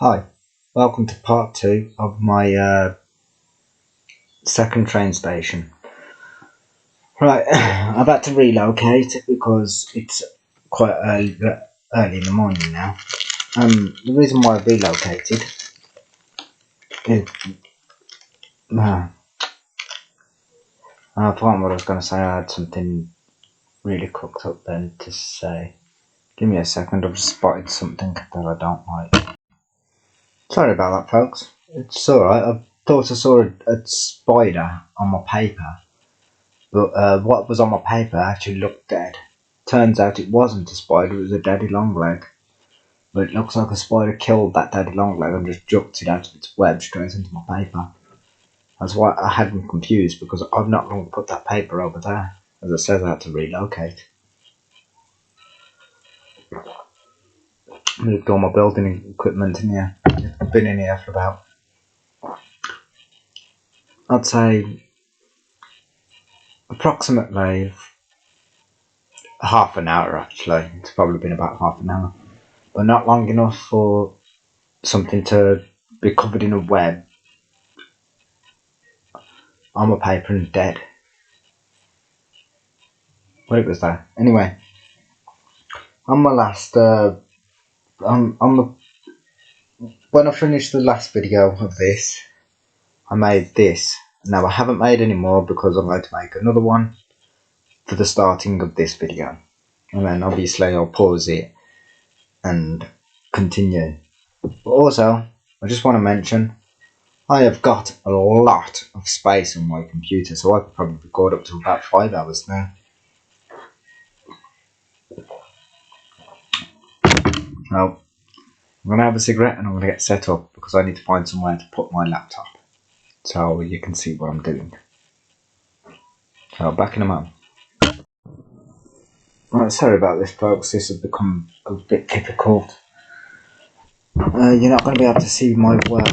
Hi, welcome to part 2 of my second train station. Right, I've had to relocate because it's quite early in the morning now. The reason why I've relocated is... I forgot what I was going to say. I had something really cooked up then to say. Give me a second, I've just spotted something that I don't like. Sorry about that, folks. It's alright, I thought I saw a spider on my paper. But what was on my paper actually looked dead. Turns out it wasn't a spider, it was a daddy longleg. But it looks like a spider killed that daddy longleg and just jumped it out of its web straight into my paper. That's why I had been confused, because I've not long put that paper over there. As I said, I had to relocate. Moved all my building equipment in here. I've been in here for about, I'd say, approximately half an hour actually. It's probably been about half an hour. But not long enough for something to be covered in a web on my paper and dead. But it was there. Anyway, on my last, when I finished the last video of this, I made this. Now I haven't made any more because I'm going to make another one for the starting of this video. And then obviously I'll pause it and continue. But also, I just want to mention, I have got a lot of space on my computer, so I could probably record up to about 5 hours now. Well, I'm going to have a cigarette and I'm going to get set up because I need to find somewhere to put my laptop so you can see what I'm doing. So back in a moment. Right, sorry about this folks, this has become a bit difficult. You're not going to be able to see my work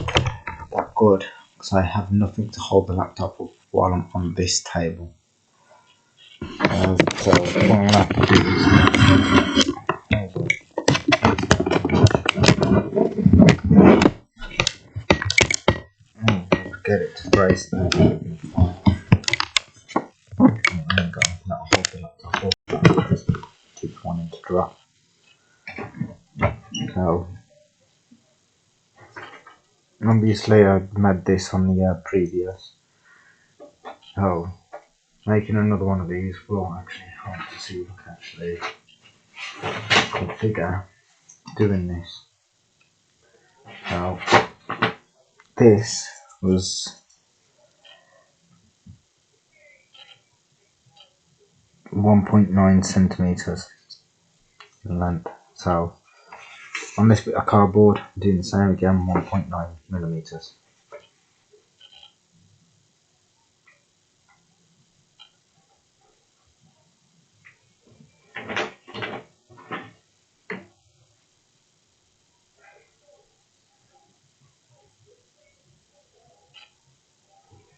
that good because I have nothing to hold the laptop up while I'm on this table. So what I'm going to have to do is get it to brace there. There you go, that'll hold the laptop up. Just keep wanting to drop. So obviously I made this on the previous. So making another one of these will actually help to see if I can actually configure doing this. So this was 1.9 centimeters in length. So on this bit of cardboard, I'm doing the same again, 1.9 millimeters.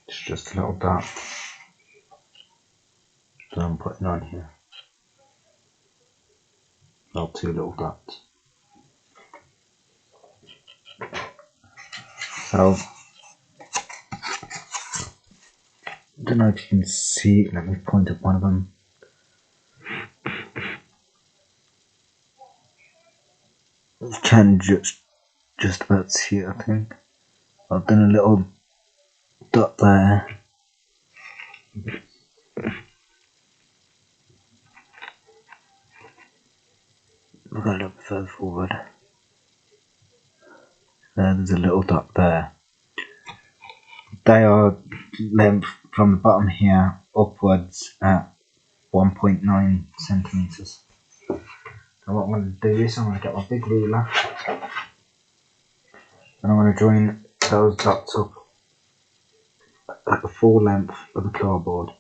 It's just a little dot that I'm putting on here. Well, two little dots. So I don't know if you can see, let me point at one of them. You can just about see it, I think. I've done a little dot there. We'll go a little bit further forward. There's a little dot there. They are length from the bottom here upwards at 1.9 centimeters. So what I'm going to do is I'm going to get my big ruler and I'm going to join those dots up at the full length of the cardboard.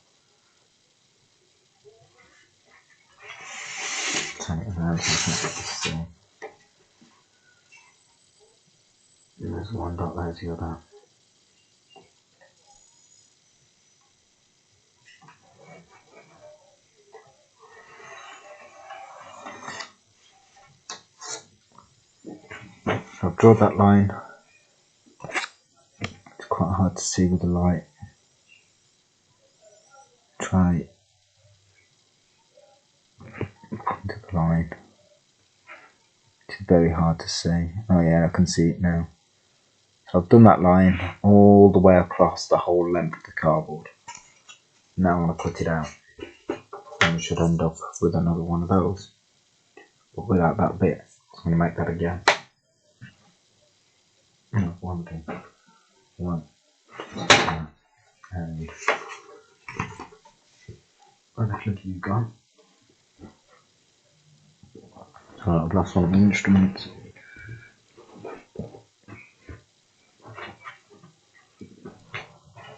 Turn it around so you can see. And there's one dot, there's the other. I've drawn that line. It's quite hard to see with the light. Try into the line. It's very hard to see. Oh yeah, I can see it now. So I've done that line all the way across the whole length of the cardboard. Now I'm going to cut it out. And we should end up with another one of those. But without that bit. So I'm going to make that again. One thing. One. And where the heck have you gone? So I've lost one of my instruments.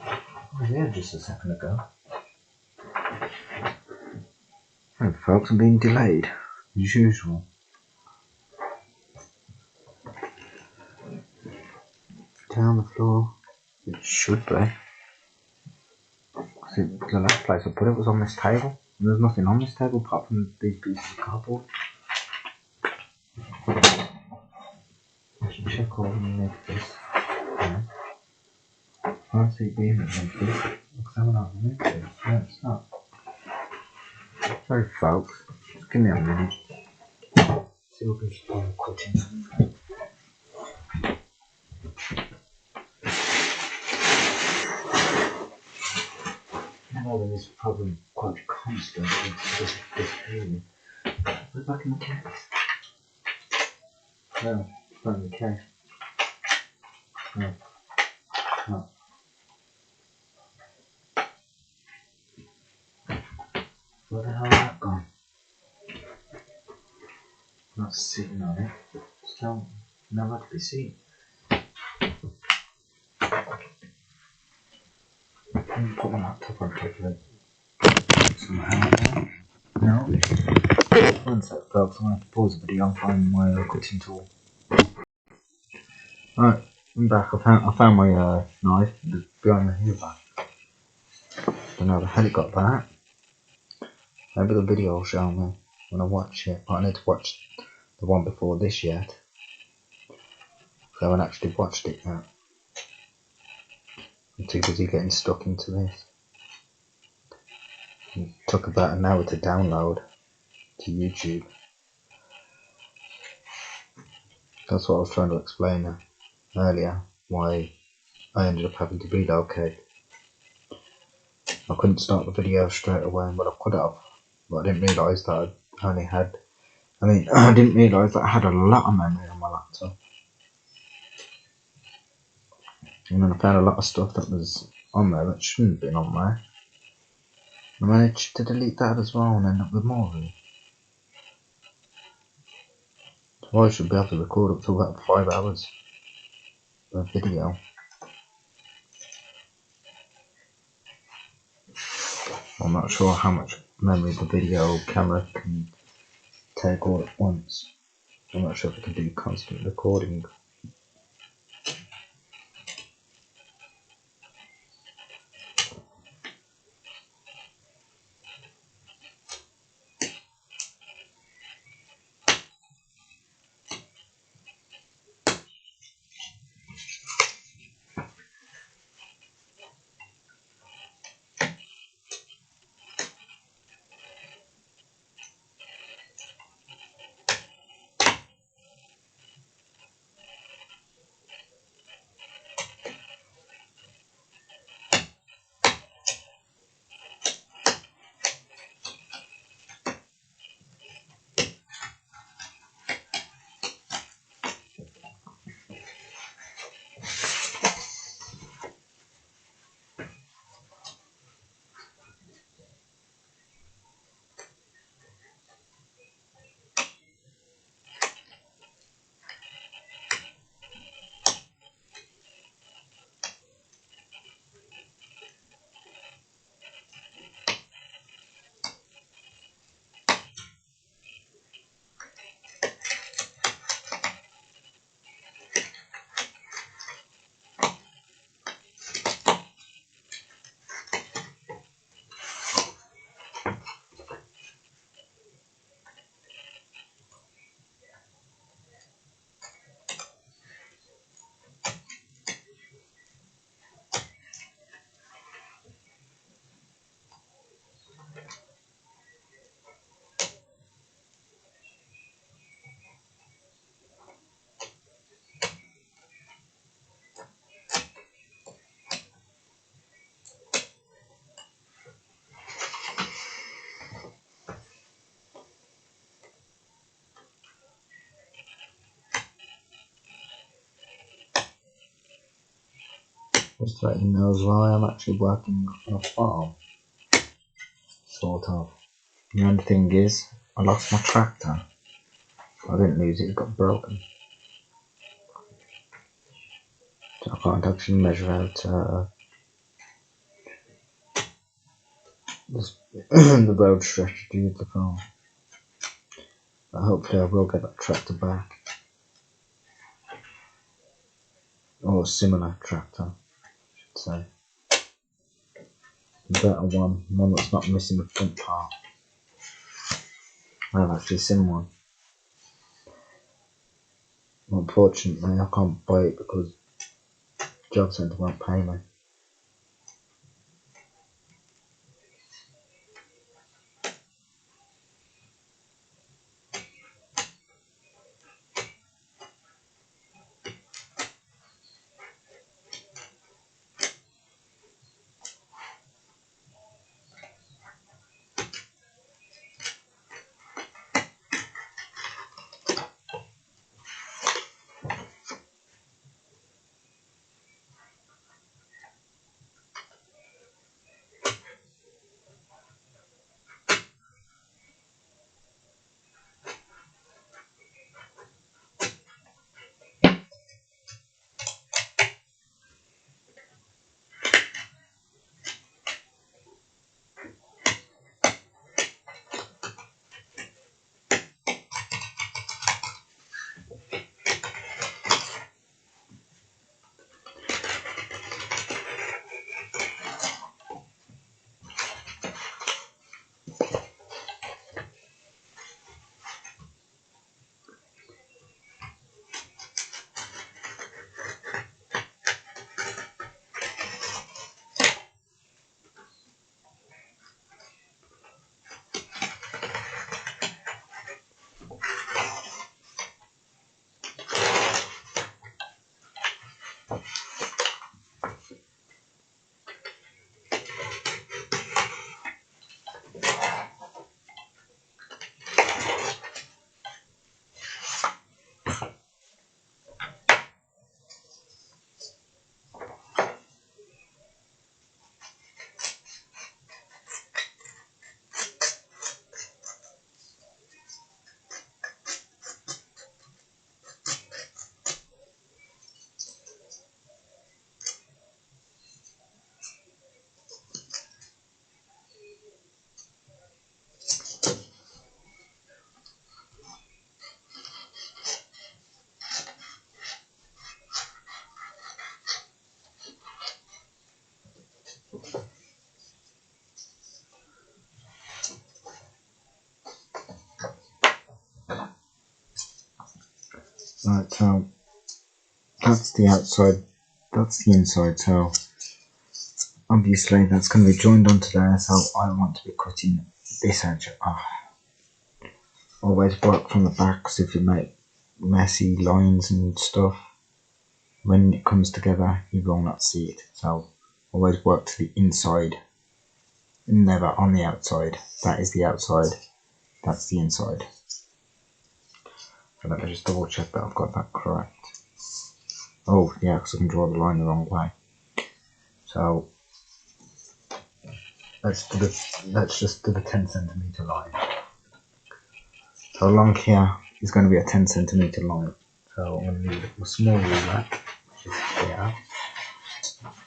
I was here just a second ago. And folks, I'm being delayed, as usual. Down the floor. It should be. See, the last place I put it was on this table. And there's nothing on this table apart from these pieces of cardboard. I should check all the negatives. Yeah. I can't see it being a negative. Examine out the negatives. No, it's not. Sorry, folks. Just give me a minute. See what we can do quitting. I know there is a problem quite constant. It's just disappearing. Put it back in the case. No, it's not in the case. No. No. Where the hell has that gone? Not sitting on it. Still nowhere to be seen. Let me put my laptop on top of it. Somehow. No. One sec, folks. I'm going to have to pause the video and find my cutting tool. Right, I'm back. I found my knife behind the hoover. Don't know how it got back. Maybe the video will show me when I watch it. But I need to watch the one before this yet. I haven't actually watched it yet. I'm too busy getting stuck into this. It took about an hour to download to YouTube. That's what I was trying to explain earlier, why I ended up having to relocate. I couldn't start the video straight away, but I could have. But I didn't realise that I only had... I didn't realise that I had a lot of memory on my laptop. And then I found a lot of stuff that was on there that shouldn't have been on there. I managed to delete that as well and end up with more of it. So I should be able to record up to about 5 hours of video. I'm not sure how much memory the video camera can take all at once. I'm not sure if it can do constant recording. Just to let you know as well, I am actually working on a farm. Sort of. The only thing is, I lost my tractor. I didn't lose it, it got broken. So I can't actually measure out the road stretch to use the farm. But hopefully I will get that tractor back. Or a similar tractor, I should say. A better one that's not missing the front part. I've actually seen one. Unfortunately, I can't buy it because Job Centre won't pay me. Right, so that's the outside, that's the inside, so obviously that's going to be joined onto there, so I want to be cutting this edge off. Always work from the back, because if you make messy lines and stuff, when it comes together you will not see it, so always work to the inside, never on the outside. That is the outside, that's the inside. So let me just double check that I've got that correct. Oh yeah, because I can draw the line the wrong way. So let's just do the 10 centimeter line. So along here is going to be a 10 centimeter line. So I'm going to need a small ruler, which is here.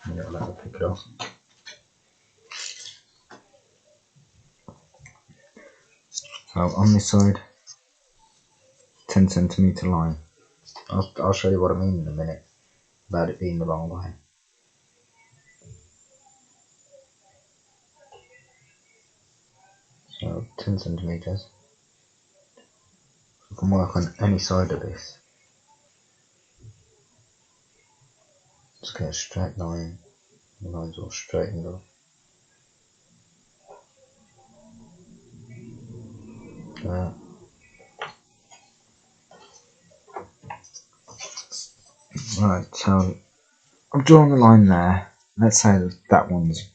And it'll let me pick it up. So on this side, 10 centimeter line. I'll show you what I mean in a minute about it being the wrong way. So 10 centimeters. I can work on any side of this. Just get a straight line. The line's all straightened up. Right, so I've drawn the line there. Let's say that that one's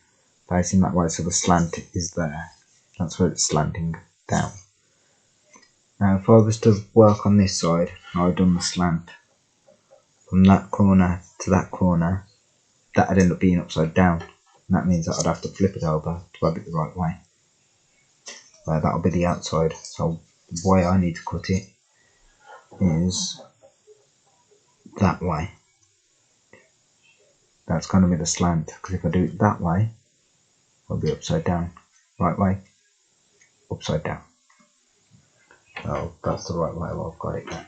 facing that way, so the slant is there. That's where it's slanting down. Now if I was to work on this side, I've done the slant from that corner to that corner. that'd end up being upside down. And that means that I'd have to flip it over to have it the right way. That'll be the outside. So the way I need to cut it is that way. That's going to be the slant, because if I do it that way, it'll be upside down. Right way, upside down. Oh, that's the right way. I've got it now.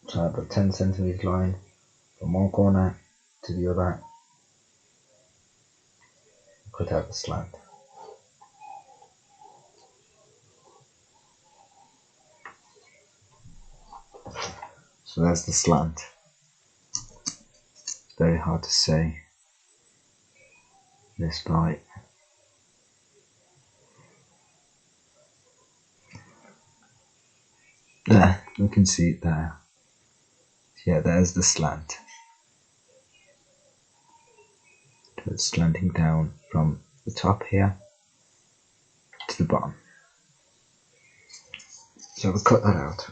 So I have a 10 centimeter line from one corner to the other. Cut out the slant. So there's the slant. It's very hard to see this light. There, we can see it there. Yeah, there's the slant. So it's slanting down from the top here to the bottom. So we'll cut that out.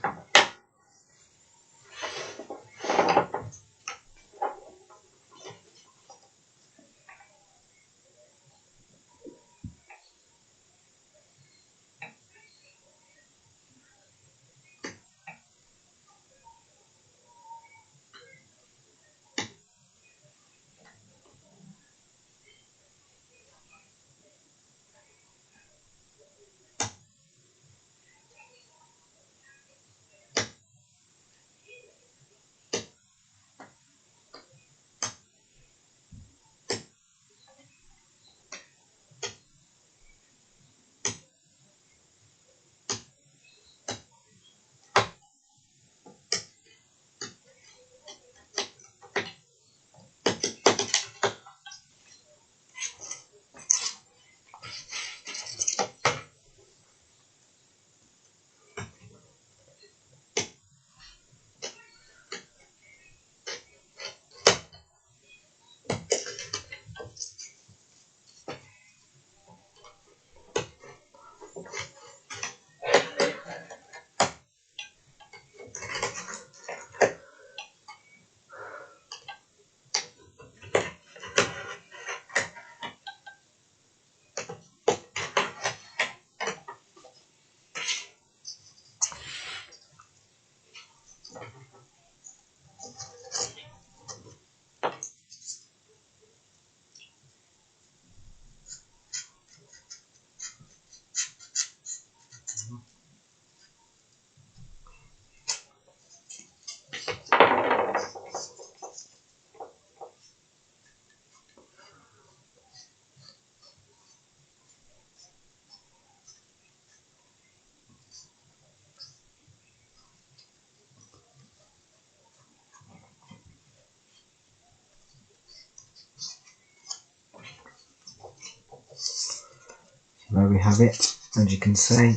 There we have it, as you can see.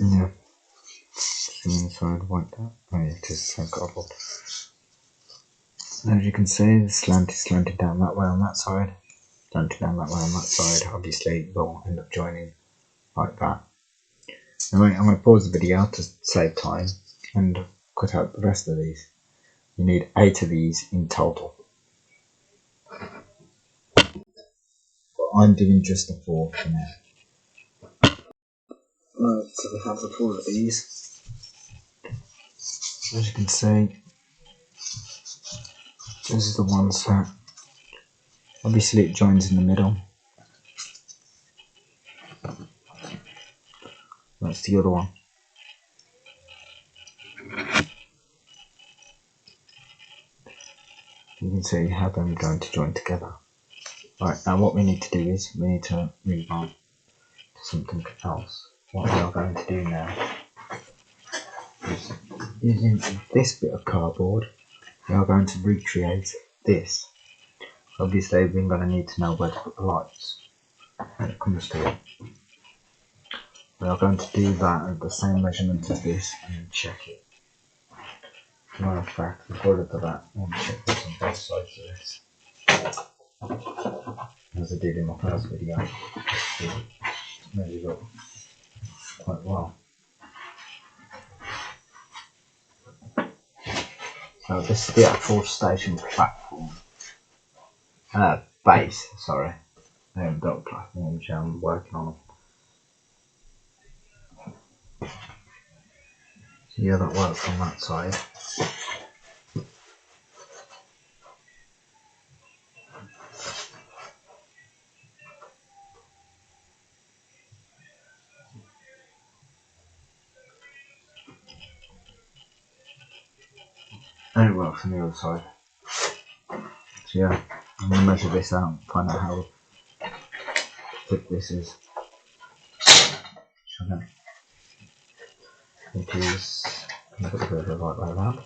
Yeah. See inside like that. Oh yeah, it is so cardboard. As you can see, the slant is slanted down that way on that side, slanted down that way on that side. Obviously, they'll end up joining like that. Anyway, I'm going to pause the video to save time and cut out the rest of these. You need 8 of these in total. But I'm doing just the 4 for now. Right, so we have the 4 of these. As you can see, this is the one set. Obviously it joins in the middle. That's the other one. You can see how they're going to join together. Right, now what we need to do is we need to move on to something else. What we are going to do now is, using this bit of cardboard, we are going to recreate this. Obviously we're going to need to know where to put the lights when it comes to it. We are going to do that at the same measurement as this and then check it. As a matter of fact, before I do that, I want to check this on both sides of this. As I did in my first video. Measure up quite well. So this is the actual station platform. Base, sorry. I haven't got platforms yet, I'm working on them. So yeah, that works on that side. And it works on the other side. So yeah, I'm going to measure this out and find out how thick this is. Okay. It is a little bit of the right way around.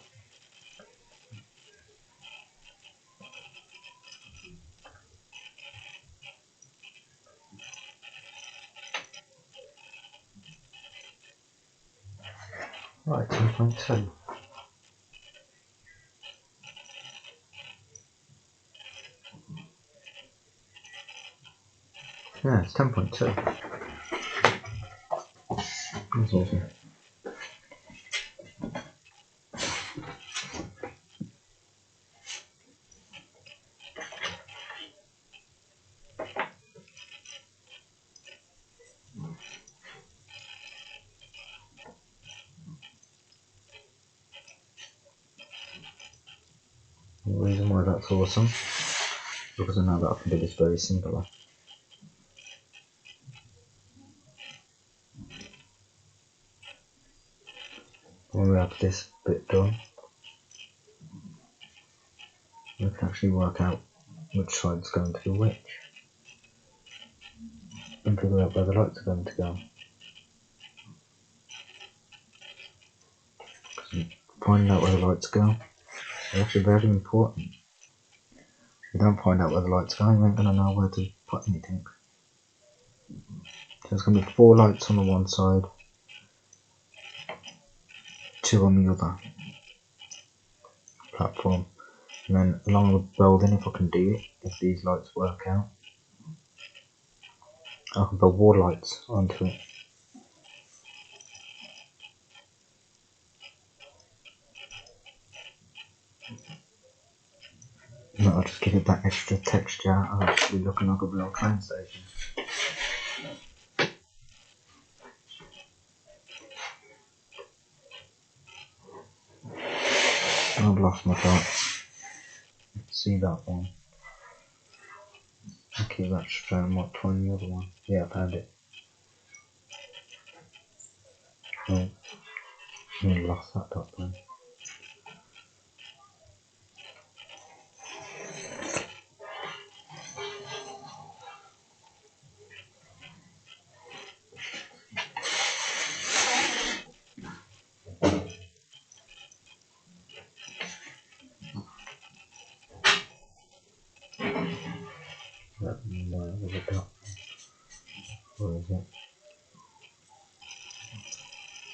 Right, 10.2. Yeah, it's 10.2. That's awesome. The reason why that's awesome, because I know that I can do this very simply. When we have this bit done, we can actually work out which side's going to be which, and figure out where the lights are going to go. Finding out where the lights go is actually very important. If you don't find out where the lights go, you ain't going to know where to put anything. So there's going to be 4 lights on the one side, 2 on the other platform, and then along the building, if I can do it, if these lights work out, I can put wall lights onto it. And that'll just give it that extra texture of actually looking like a real train station. I've lost my thoughts. See that one. Okay, that's showing what one the other one. Yeah, I found it. Oh, I lost that dot then. Where was the dot? Where is it?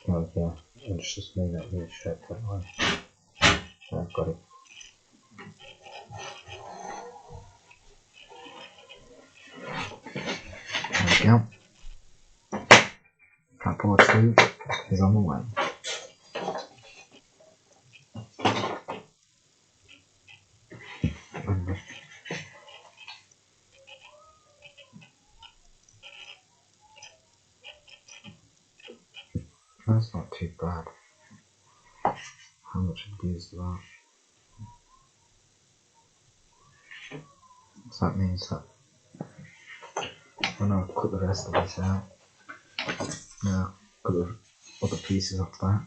Oh yeah, it's just me that really straight that line. So I've got it. There we go. Platform 2 is on the way. That's not too bad. How much have used that? So that means that when I cut the rest of this out, now cut the other pieces off that.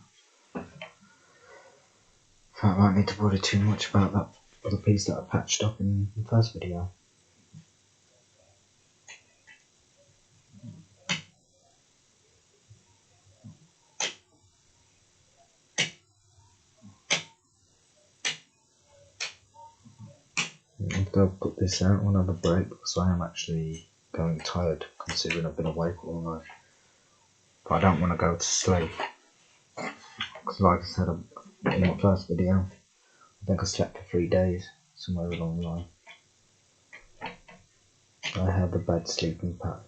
I might need to worry too much about that other piece that I patched up in the first video. After I've cut this out, I'll have a break because I am actually going tired considering I've been awake all night. But I don't want to go to sleep. Because like I said in my first video, I think I slept for 3 days, somewhere along the line. I have a bad sleeping pattern.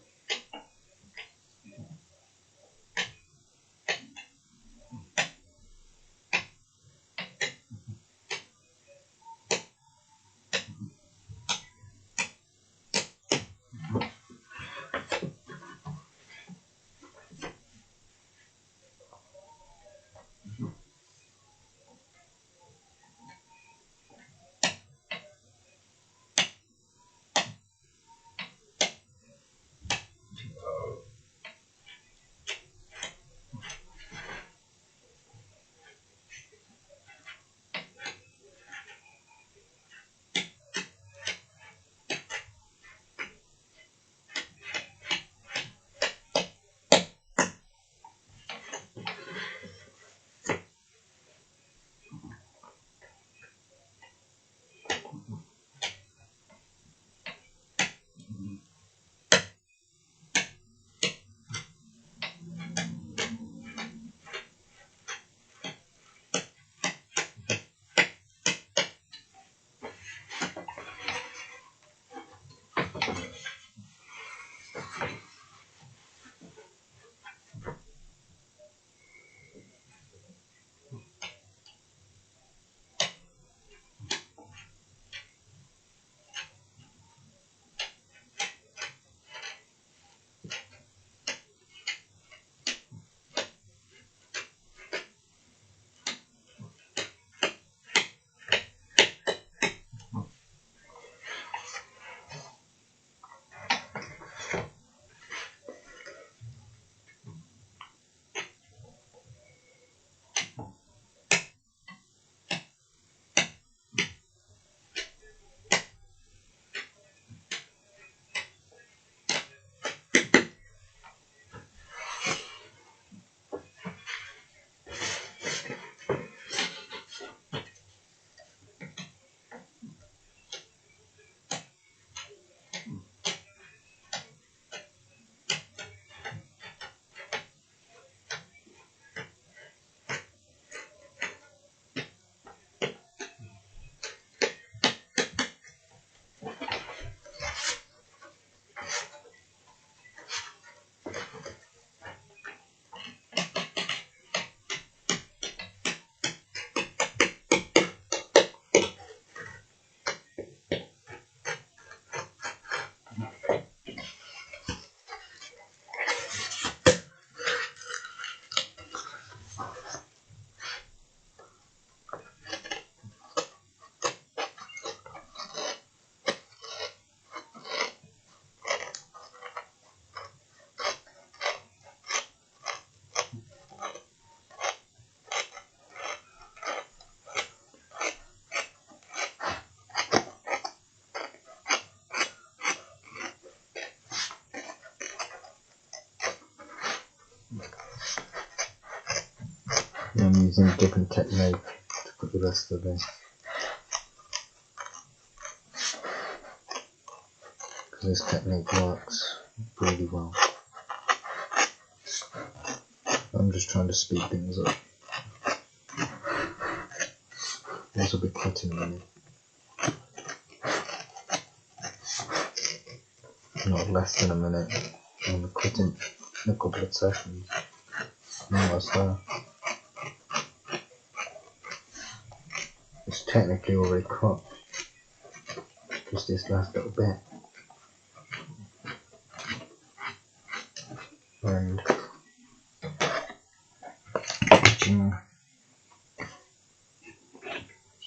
I'm using a different technique to put the rest of this. Because this technique works really well. I'm just trying to speed things up. This will be cut in a minute. Not less than a minute. I'm cutting in a couple of seconds. Almost there. It's technically already cut. Just this last little bit. And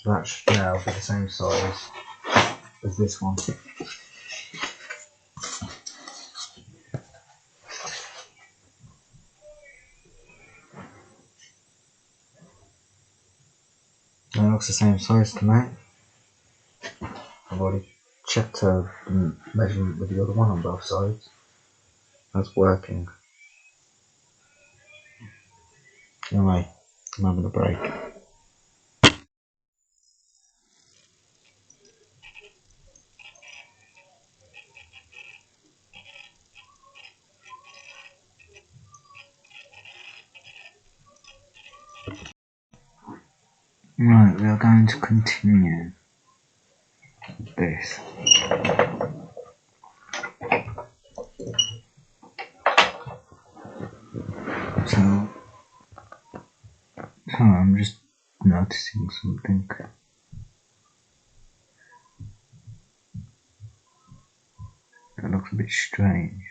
so that should now be the same size as this one. It looks the same size to me. I've already checked the measurement with the other one on both sides. That's working. Anyway, I'm having a break. Right, we are going to continue this. So I'm just noticing something. That looks a bit strange.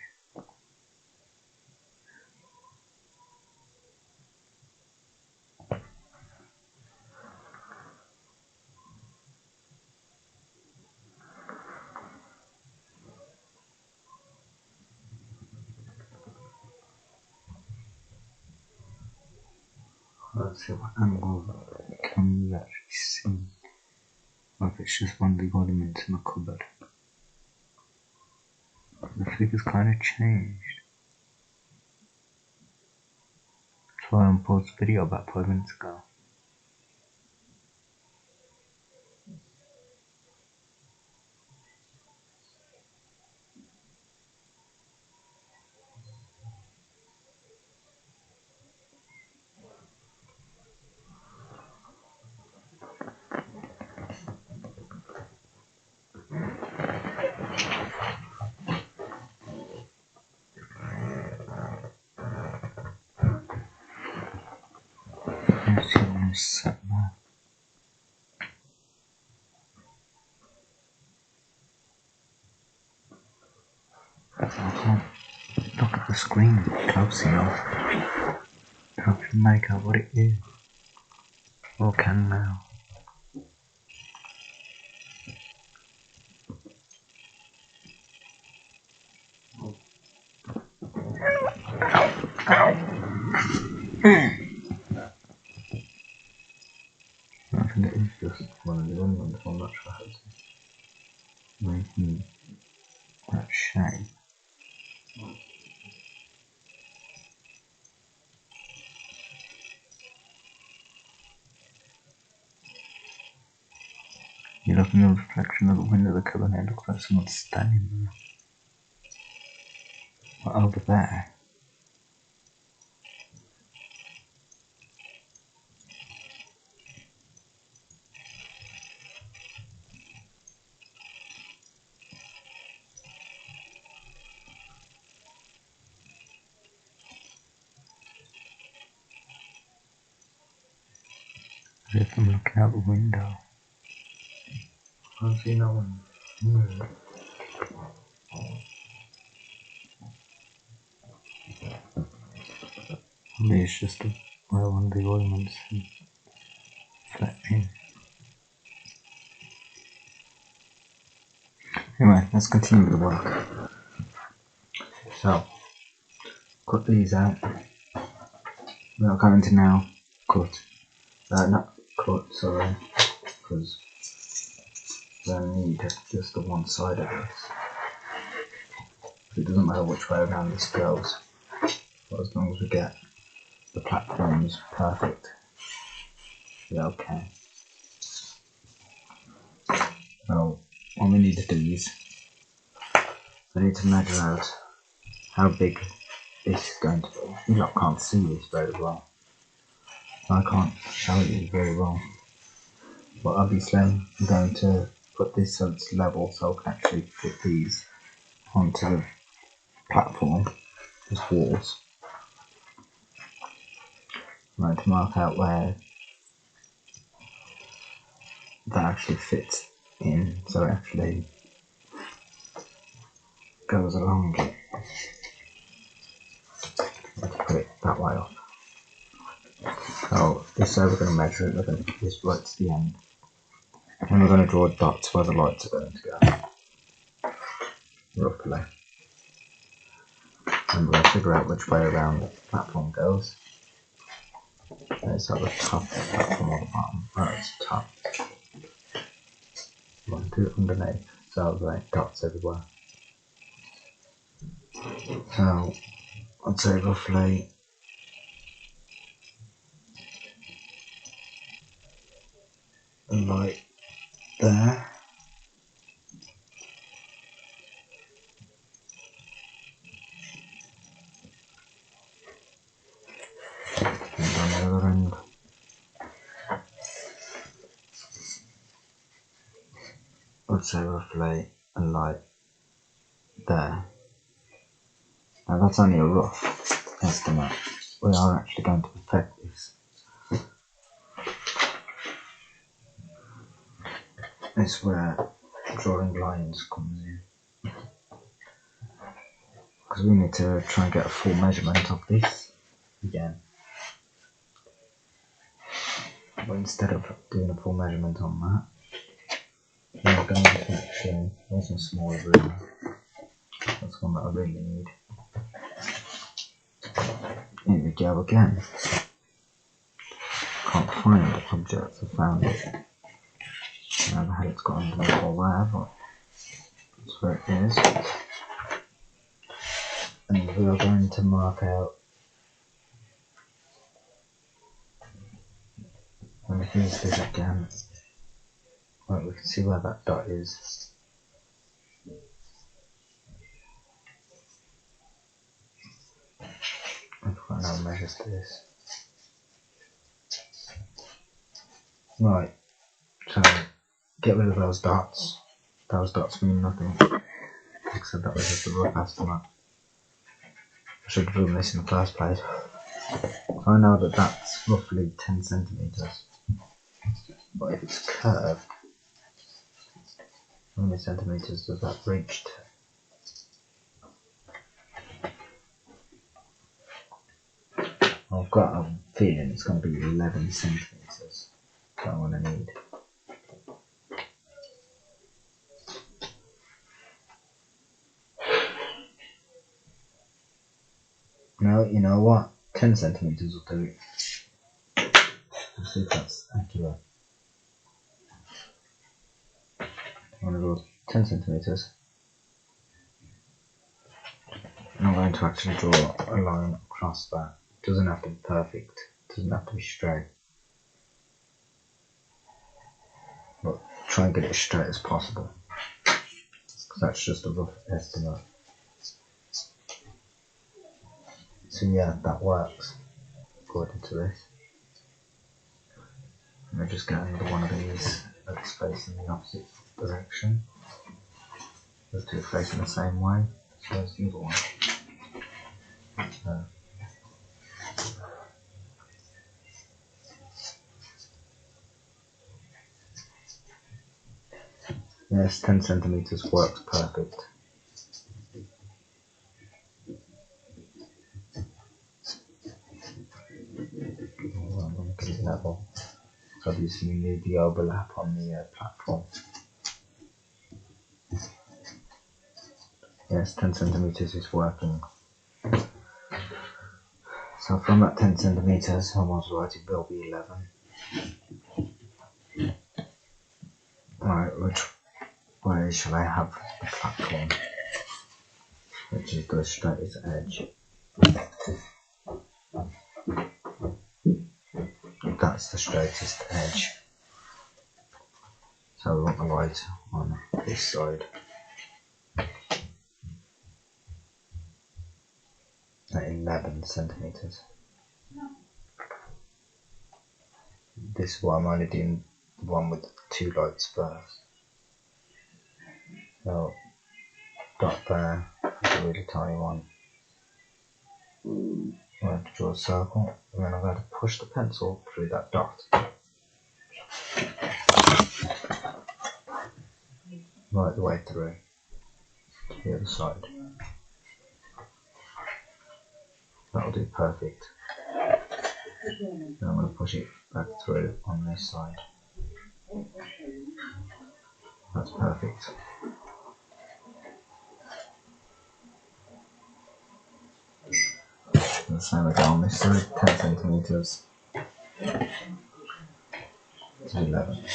Let's see what angle can we actually see. Or if it's just one of the elements in the cupboard. The figure's kind of changed. That's why I unpaused the video about 5 minutes ago. Let's see when it's set now. I can't look at the screen close enough to actually make out what it is. Or can now. I think it is just one of the other ones, I'm not sure how to making that shape. You look in the reflection of the window of the cupboard and it looks like someone's standing there. But over there. As if I'm looking out the window. I don't see no one. Maybe it's just where one of the ornaments flat in. Anyway, let's continue with the work. So, cut these out. We're not going to now cut. Not cut, sorry. Because we only need just the one side of this. It doesn't matter which way around this goes. But as long as we get the platforms perfect. Yeah, okay. So what we need to do is we need to measure out how big this is going to be. You lot can't see this very well. I can't show you very well. But obviously I'm going to put this so it's level so I can actually put these onto the platform as walls. I'm going to mark out where that actually fits in so it actually goes along it. Let's put it that way up. So this way we're going to measure it, we're going to put this right to the end. And we're going to draw dots where the lights are going to go. Roughly. And we'll figure out which way around the platform goes. It's at the top of the platform or the bottom. Right, it's top. We'll do it underneath. So like dots everywhere. So I'd say roughly a light there. And on the other end. I'd say roughly a light there. Now that's only a rough estimate. We are actually going to perfect this. It's where drawing lines comes in. Because we need to try and get a full measurement of this again. But instead of doing a full measurement on that, we're going to actually, there's a smaller ruler. That's one that I really need. Here we go again. Can't find the object, I found it. I don't know how it's got underneath or where, but that's where it is. And we are going to mark out. And we use this again. Right, we can see where that dot is. I've got no measures to this. Right, so get rid of those dots. Those dots mean nothing. Like I said, that was just a rough estimate. I should have done this in the first place. I know that that's roughly 10 centimeters. But if it's curved, how many centimeters does that reach to? I've got a feeling it's going to be 11 centimeters that I'm going to need. No, you know what? 10 centimeters will do it. Let's see if that's accurate. I'm going to go 10 centimeters. And I'm going to actually draw a line across that. It doesn't have to be perfect. It doesn't have to be straight. But try and get it as straight as possible. Because that's just a rough estimate. So yeah, that works according to this. And I just get another one of these that's facing the opposite direction. Those two are facing the same way. So there's the other one. Yes, 10 centimeters works perfect. Well, I'm going to get it level. So obviously you need the overlap on the platform. Yes, 10 centimeters is working. So from that 10 centimeters, I was right, it will be 11. Right, which way shall I have the platform? Which is the straightest edge. Because that's the straightest edge. So we want the light on this side. At 11 centimeters. This is why I'm only doing the one with 2 lights first. So dot there, it's a really tiny one. I'm going to draw a circle, and then I'm going to push the pencil through that dot. Right the way through to the other side. That'll do perfect. Then I'm going to push it back through on this side. That's perfect. And the same again on this side, 10 centimeters to 11.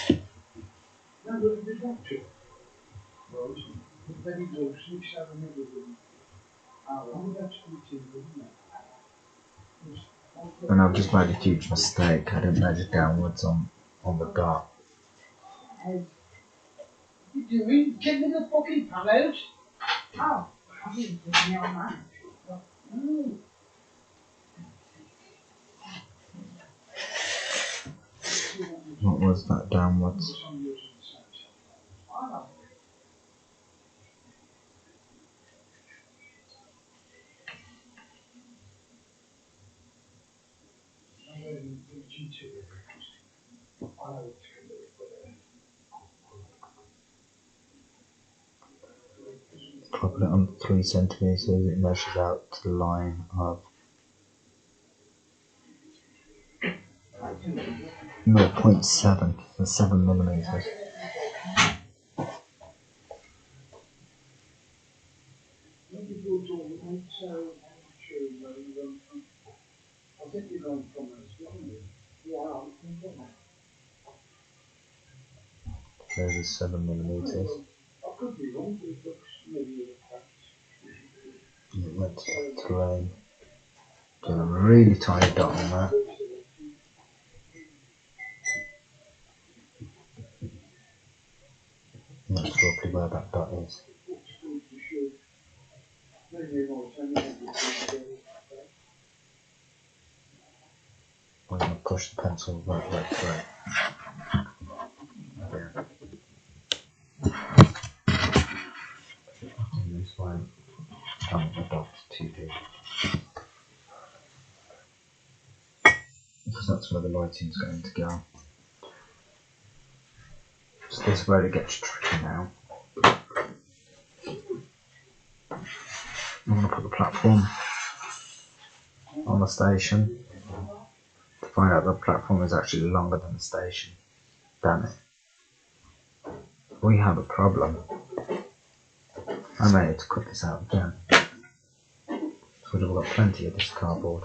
And I've just made a huge mistake. I didn't measure downwards on the dot. What you doing? Get me the fucking pal out. Oh, I didn't put me on that. What was that downwards? I'll put it on 3 centimeters. It measures out to the line of 0.7, so 7 millimeters. There's a 7 millimeters. It went to the terrain. Do a really tiny dot on that. And that's roughly where that dot is. I'm going to push the pencil right way through. Again. And this way, don't the dot's too big. Because that's where the lighting's going to go. So this is where it gets tricky now. I'm going to put the platform on the station to find out the platform is actually longer than the station. Damn it. We have a problem. I may have to cut this out again. So we've got plenty of this cardboard.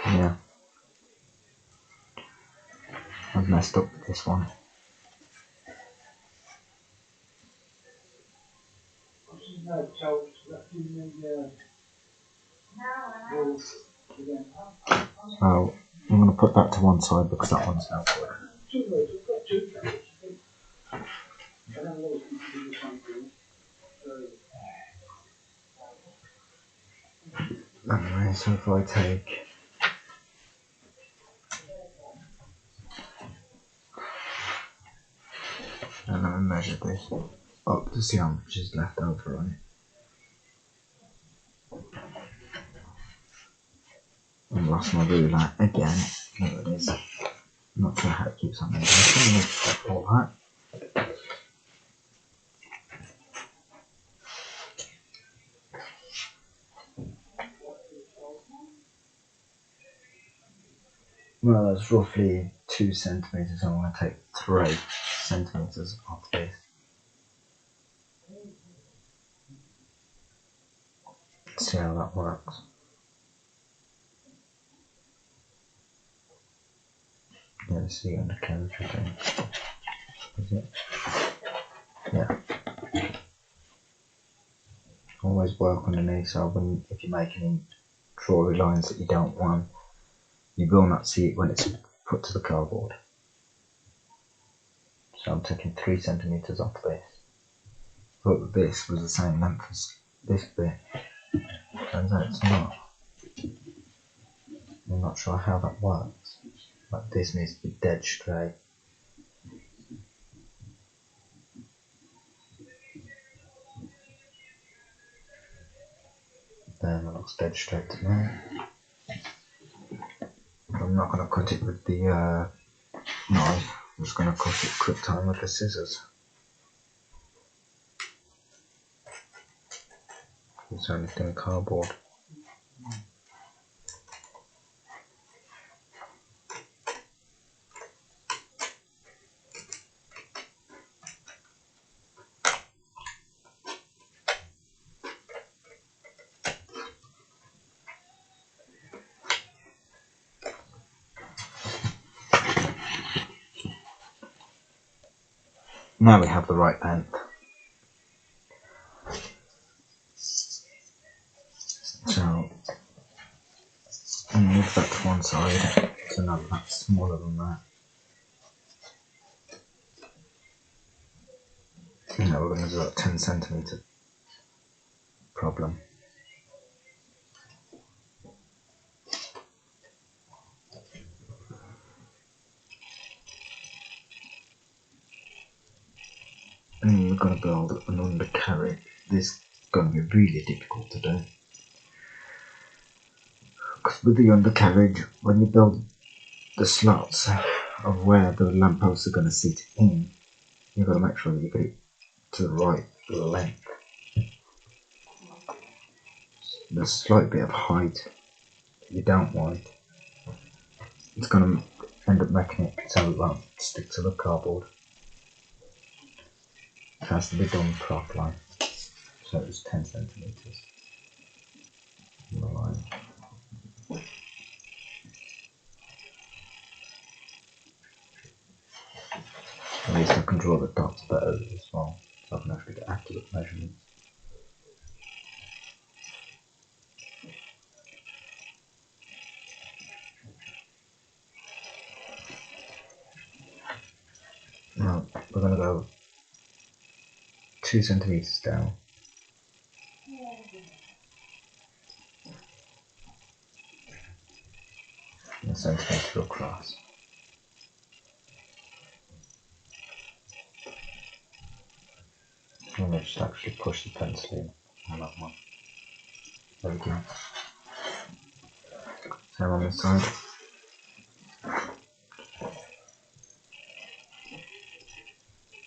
Yeah. I've messed up with this one. So I'm going to put that to one side because that one's no good. Anyway, so if I take and I measure this up to see how much is left over on it. I've lost my ruler again. There it is. Not sure how it keeps on measuring. All that. Well, that's roughly 2 centimeters. I'm going to take 3 centimeters off this. see how that works. Yeah, this is the undercarriage, I think. Is it? Yeah. Always work underneath, so if you're making any drawing lines that you don't want, you will not see it when it's put to the cardboard. So I'm taking 3 centimetres off this. Thought that this was the same length as this bit. Turns out it's not. I'm not sure how that works. Like this needs to be dead straight. Then it looks dead straight to me. I'm not going to cut it with the knife. I'm just going to cut it quick time with the scissors. It's only thin cardboard. Now we have the right length. So I'll move that to one side. So now that's smaller than that. And now we're going to do that 10 centimetre problem. And we're going to build an undercarriage. This is going to be really difficult to do. Because with the undercarriage, when you build the slots of where the lampposts are going to sit in, you've got to make sure that you get it to the right length. There's a slight bit of height that you don't want. It's going to end up making it so it won't stick to the cardboard. It has to be done properly. So it's 10 centimetres on the line. At least I can draw the dots better as well, so I can actually get accurate measurements. Now we're going to go 2 centimetres down. And a centimetre across. I'm going to just actually push the pencil in on that one. There we go. Same on this side.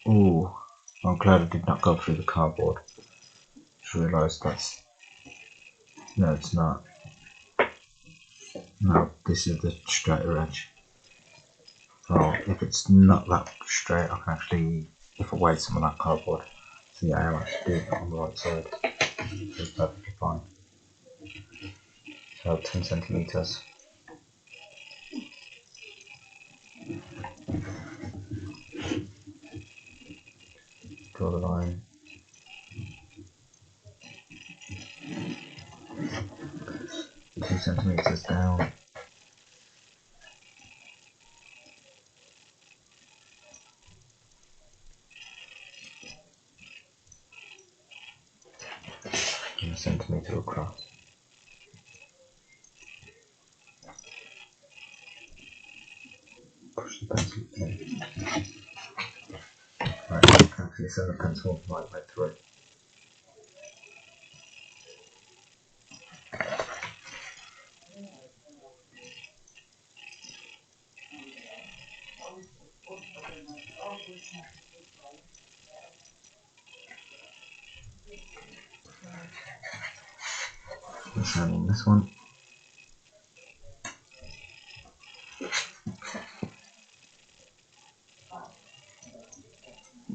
Ooh, I'm glad it did not go through the cardboard. Just realised that's... No, it's not. No, this is the straighter edge. So if it's not that straight, I can actually, if I weight some of that cardboard, see I am actually doing it on the right side. It's perfectly fine. So 10 centimetres. Draw the line. Two centimetres down. And a centimetre across. Push the pencil in. Right, I can actually send the pencil right way through. The same on this one.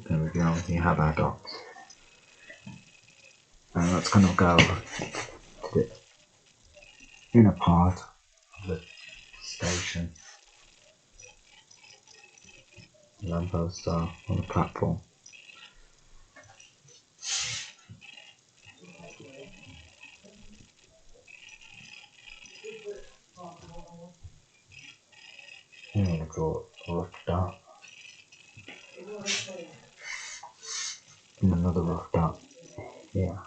There we go, you have our dots. And that's going to go to put it in a part of the station. The lampposts are on the platform. I'm going to draw a rough dart and another rough dart here.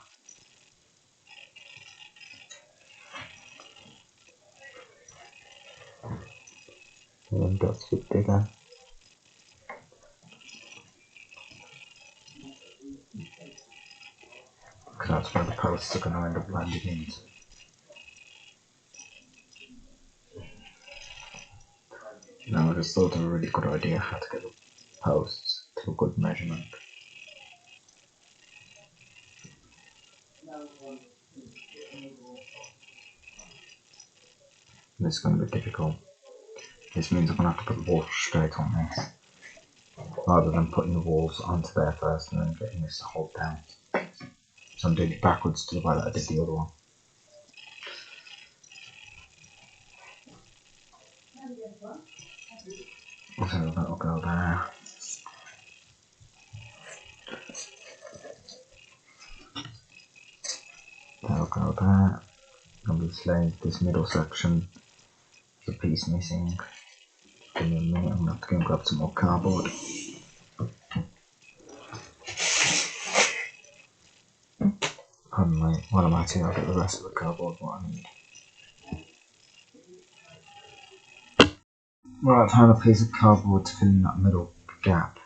And then dots a bit bigger. Because that's where the posts are going to end up landing into. Now I just thought of a really good idea how to get the posts to a good measurement. This is going to be difficult. This means I'm going to have to put the walls straight on this, rather than putting the walls onto there first and then getting this to hold down. So I'm doing it backwards to the way that I did the other one. So that'll go there. That'll go there. Obviously, this middle section is a piece missing. Give me a minute, I'm going to have to go and grab some more cardboard. Pardon me, while I'm at it, I'll get the rest of the cardboard what I need. Right, I've found a piece of cardboard to fill in that middle gap.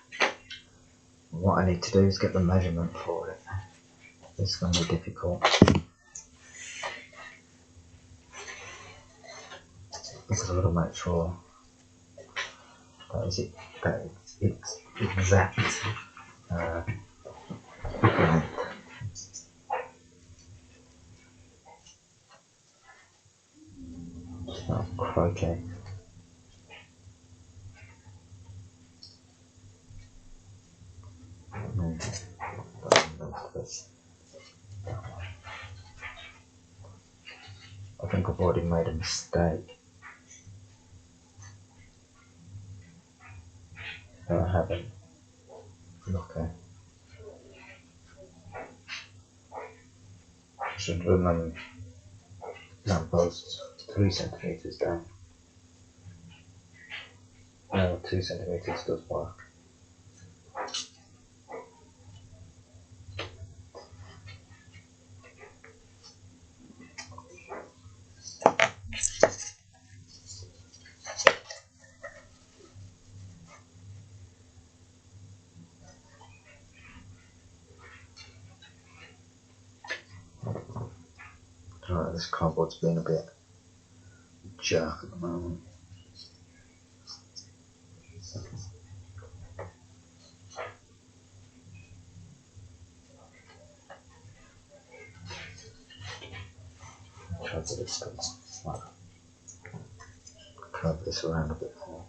What I need to do is get the measurement for it. This is going to be difficult. Because I've got to make sure that it's exact. Right. Oh, crikey. I think I've already made a mistake. No, I haven't. Okay. I should run lampposts 3 centimeters down. No, 2 centimeters does work. Right, this cardboard's being a bit jerk at the moment. Try to get this like, curve this around a bit more.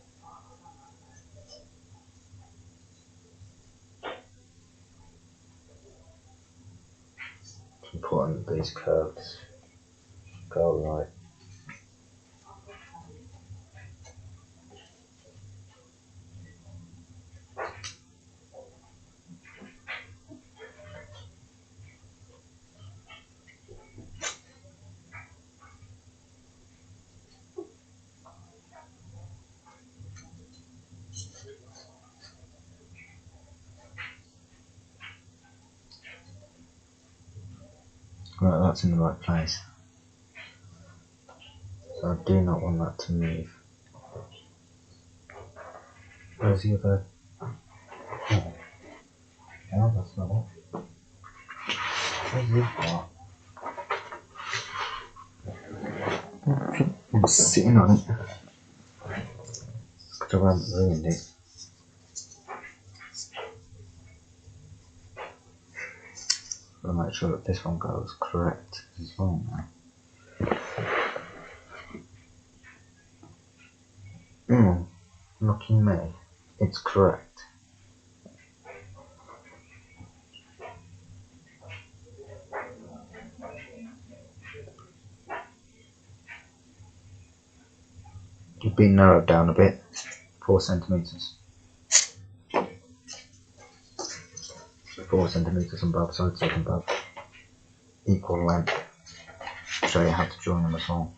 It's important that these curves go right. Right, that's in the right place. So I do not want that to move. Where's the other? Oh, no, that's not it. Where's the other part? I'm sitting on it. Because I haven't ruined it. I'll make sure that this one goes correct as well now. Lucky me, it's correct. You've been narrowed down a bit, 4 centimetres. 4 centimetres on both sides, so they can both equal length. I'll show you how to join them as well.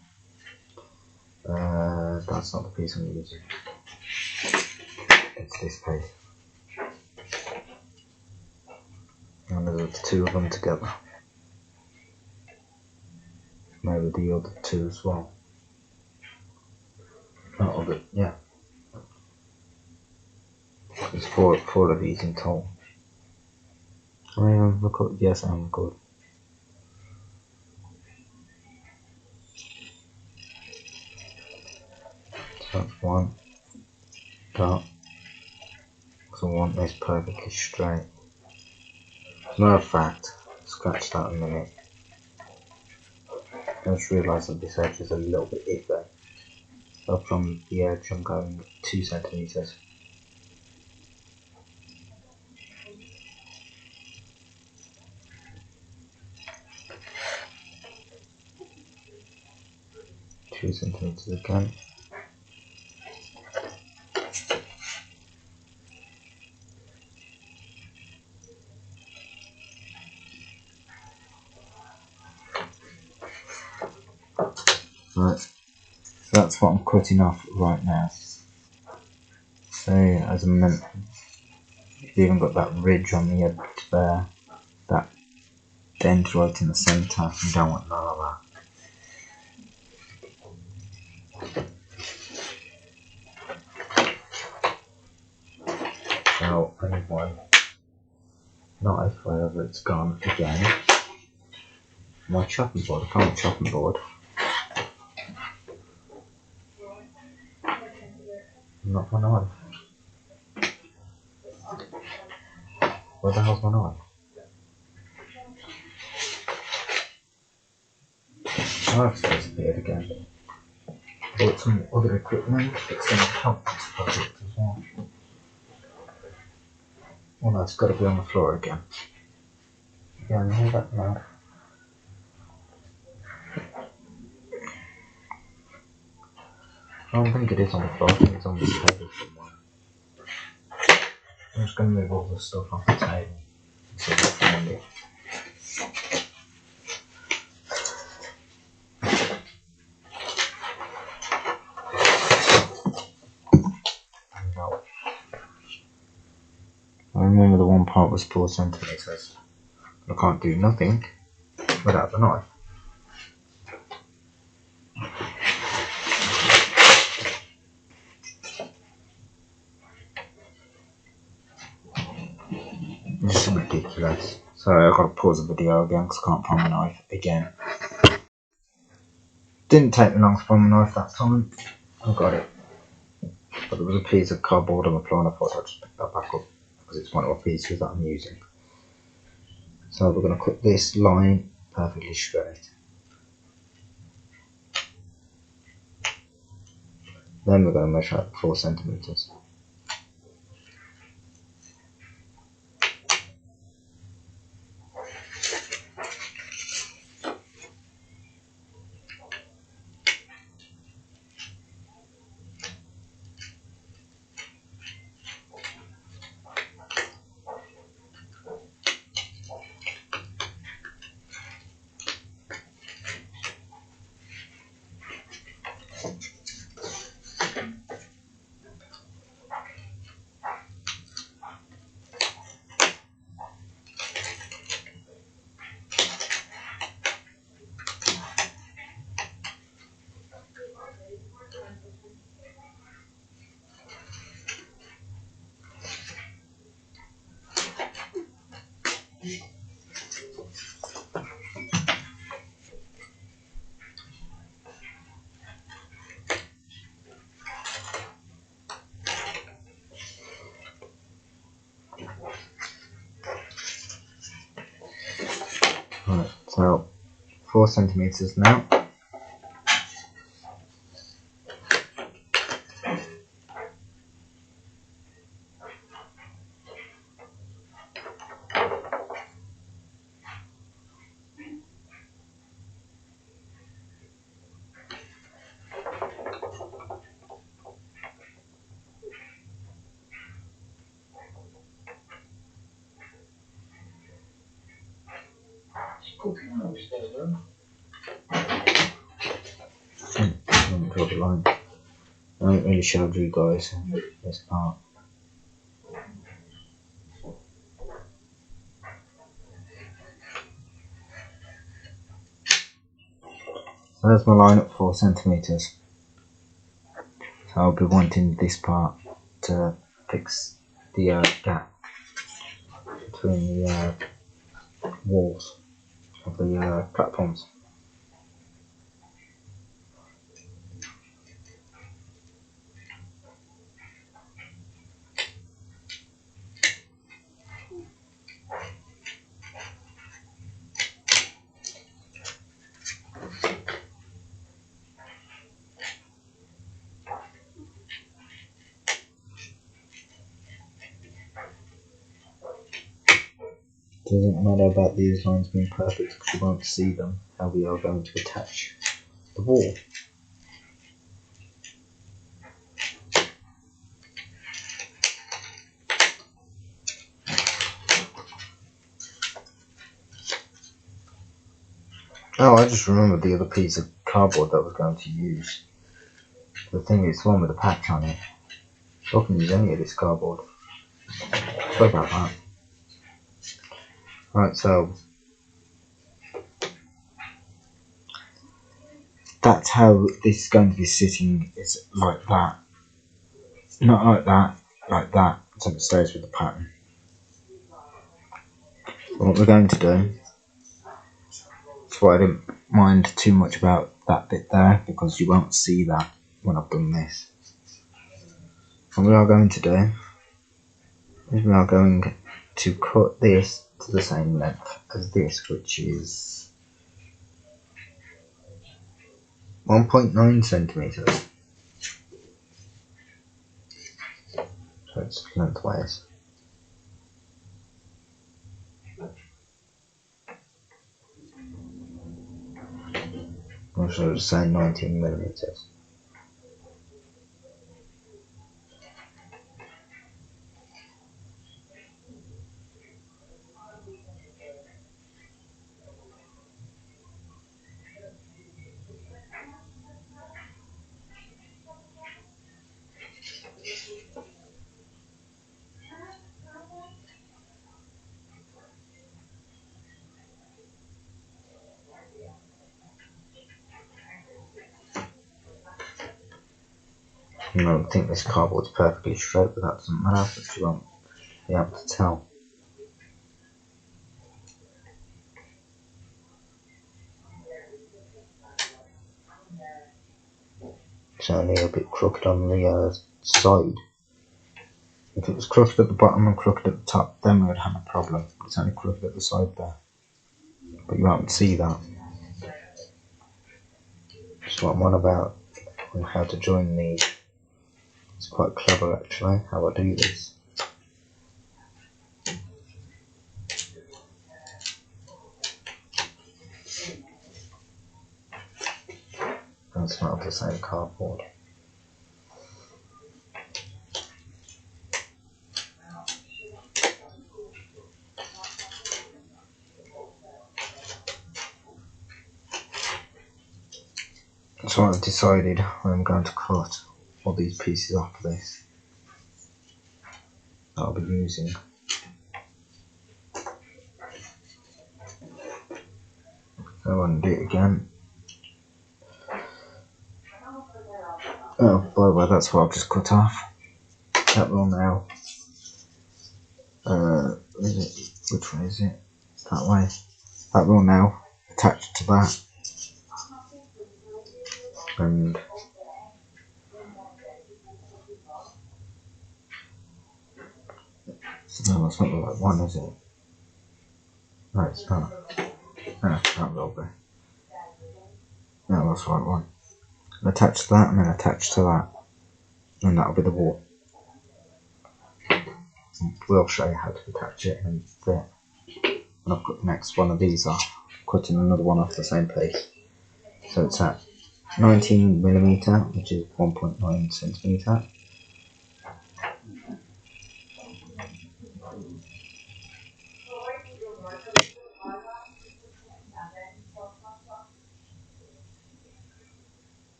That's not the piece I'm using. It's this piece. And there's 2 of them together. Maybe the other 2 as well. Not other, yeah. There's four of these in total. I am recording. Yes, I'm recording. So that's 1 dot. So I want this perfectly straight. As a matter of fact, scratch that a minute. I just realised that this edge is a little bit iffy. So from the edge I'm going 2 centimetres. Two centimetres again. Right, so that's what I'm cutting off right now. So as I mentioned, you've even got that ridge on the edge there, that dent right in the centre. You don't want none of that. So I need my knife wherever it's gone again. My chopping board, I found a chopping board. Not my knife. Where the hell's my knife? My knife's disappeared again. Bought some other equipment that's going to help this project as well. Well, that's got to be on the floor again. Yeah, I know that now. I don't think it is on the floor, I think it's on the table somewhere. I'm just going to move all the stuff off the table and see if I find it. No. I remember the one part was 4 centimetres. I can't do nothing without the knife. This is ridiculous. Sorry, I've got to pause the video again because I can't find my knife again. Didn't take me long to find my knife that time. I got it. But there was a piece of cardboard on the floor and I thought I'd just pick that back up because it's one of the pieces that I'm using. So we're going to cut this line perfectly straight. Then we're going to measure out 4 centimetres. Right, so 4 centimetres now. cooking house there, though. Draw the line. I haven't really showed you guys this part. So there's my line at 4 centimeters. So I'll be wanting this part to fix the gap between the walls of the platforms. Doesn't matter about these lines being perfect because you won't see them, how we are going to attach the wall. Oh, I just remembered the other piece of cardboard that I was going to use. The thing is, the one with the patch on it. I can use any of this cardboard. Sorry about that. Right, so that's how this is going to be sitting. It's like that. Not like that, like that. So it stays with the pattern. What we're going to do, that's why I didn't mind too much about that bit there, because you won't see that when I've done this. What we are going to do is we are going to cut this to the same length as this, which is 1.9 centimeters. So it's lengthwise. I should say 19 millimeters. I don't think this cardboard's perfectly straight, but that doesn't matter, but you won't be able to tell. It's only a bit crooked on the side. If it was crooked at the bottom and crooked at the top, then we would have a problem. It's only crooked at the side there. But you won't see that. That's what I'm on about, and how to join these. It's quite clever actually, how I do this. And it's not the same cardboard. So I've decided I'm going to cut all these pieces off this that I'll be using. I want to do it again. Oh, by the way, that's what I've just cut off. That will now. Which one is it? That way. That will now attach to that. And no, that's not the right one, is it? No, it's not. No, that will be. No, that's the right one. And attach to that, and then attach to that, and that'll be the wall. And we'll show you how to attach it and fit. And I've got the next one of these off, cutting another one off the same piece. So it's at 19mm, which is 1.9 centimeter.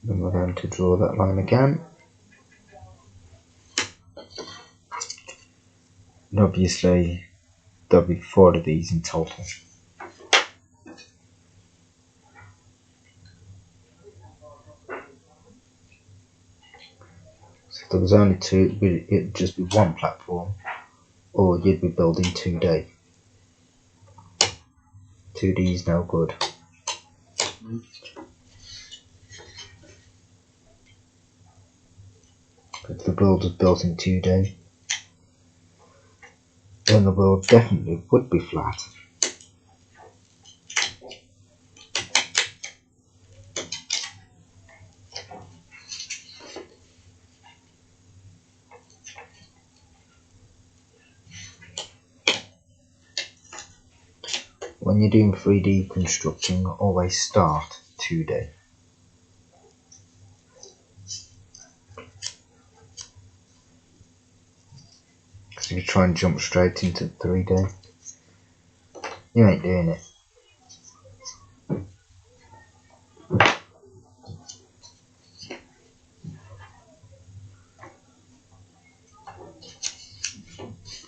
Then we're going to draw that line again. And obviously there'll be 4 of these in total. So if there was only 2, it'd just be 1 platform, or you'd be building 2D. 2D is no good. If the build was built in 2D, then the world definitely would be flat. When you're doing 3D constructing, always start 2D. Because if you try and jump straight into 3D, you ain't doing it.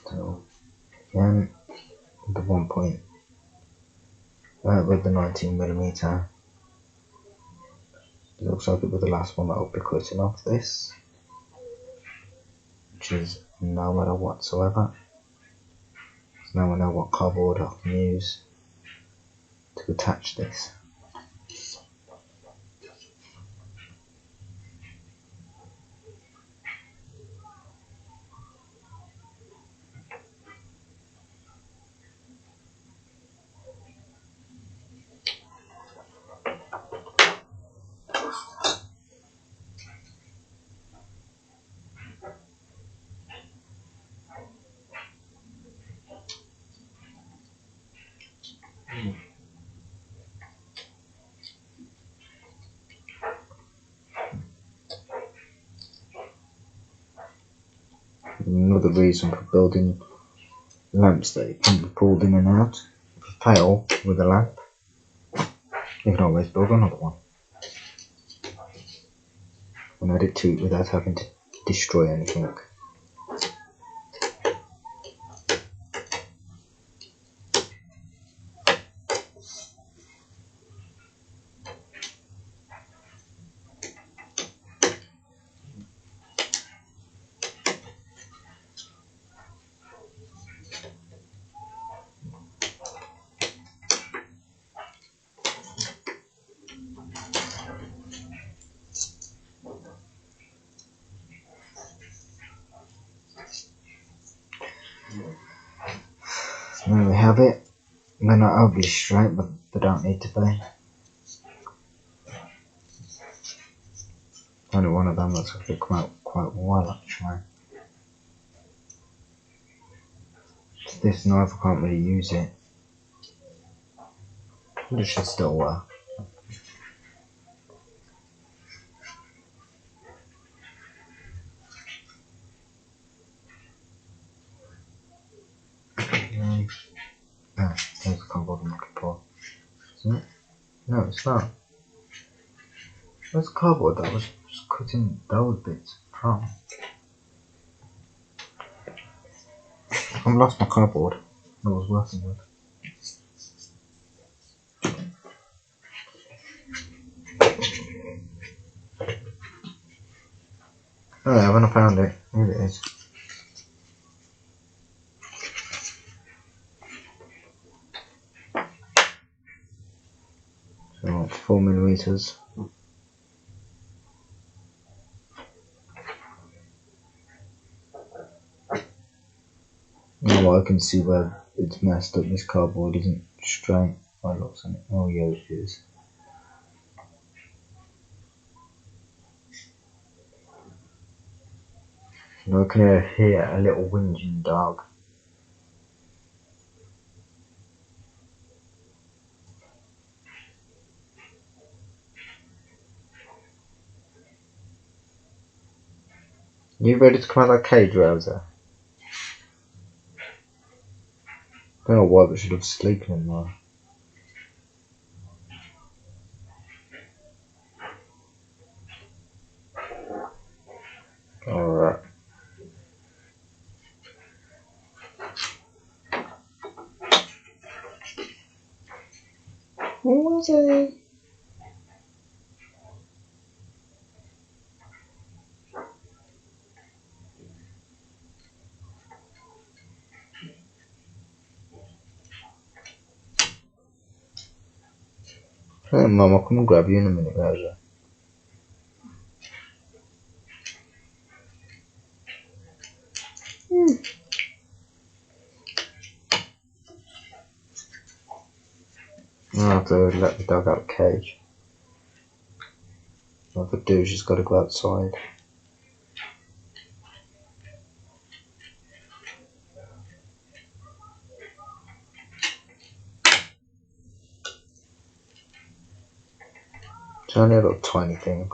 So again, the 1 point with the 19mm. It looks like it'll be the last one that I'll be cutting off this, which is no matter whatsoever. So now I know what cardboard I can use to attach this. Another reason for building lamps that you can be pulled in and out. If you fail with a lamp, you can always build another one and add it to it without having to destroy anything. So there we have it. They're not overly straight, but they don't need to be. Only one of them looks like it'll come out quite well actually. This knife, I can't really use it, but it should still work. No, there's the cardboard I'm looking for. Isn't it? No, it's not. Where's the cardboard that I was just cutting those bits from? I've lost my cardboard that I was working with. Oh yeah, when I found it, here it is. So 4mm. Now I can see where it's messed up. This cardboard isn't straight by the looks on it. Oh yeah, it is. And I can hear a little whinging dog. You ready to come out of that cage, Rosa? I don't know why, but should have sleeping in there. Alright. What was it? Hey, Mum, I'll come and grab you in a minute, Rosa. I'll have to let the dog out of the cage. What I do, she's got to go outside. It's only a little tiny thing.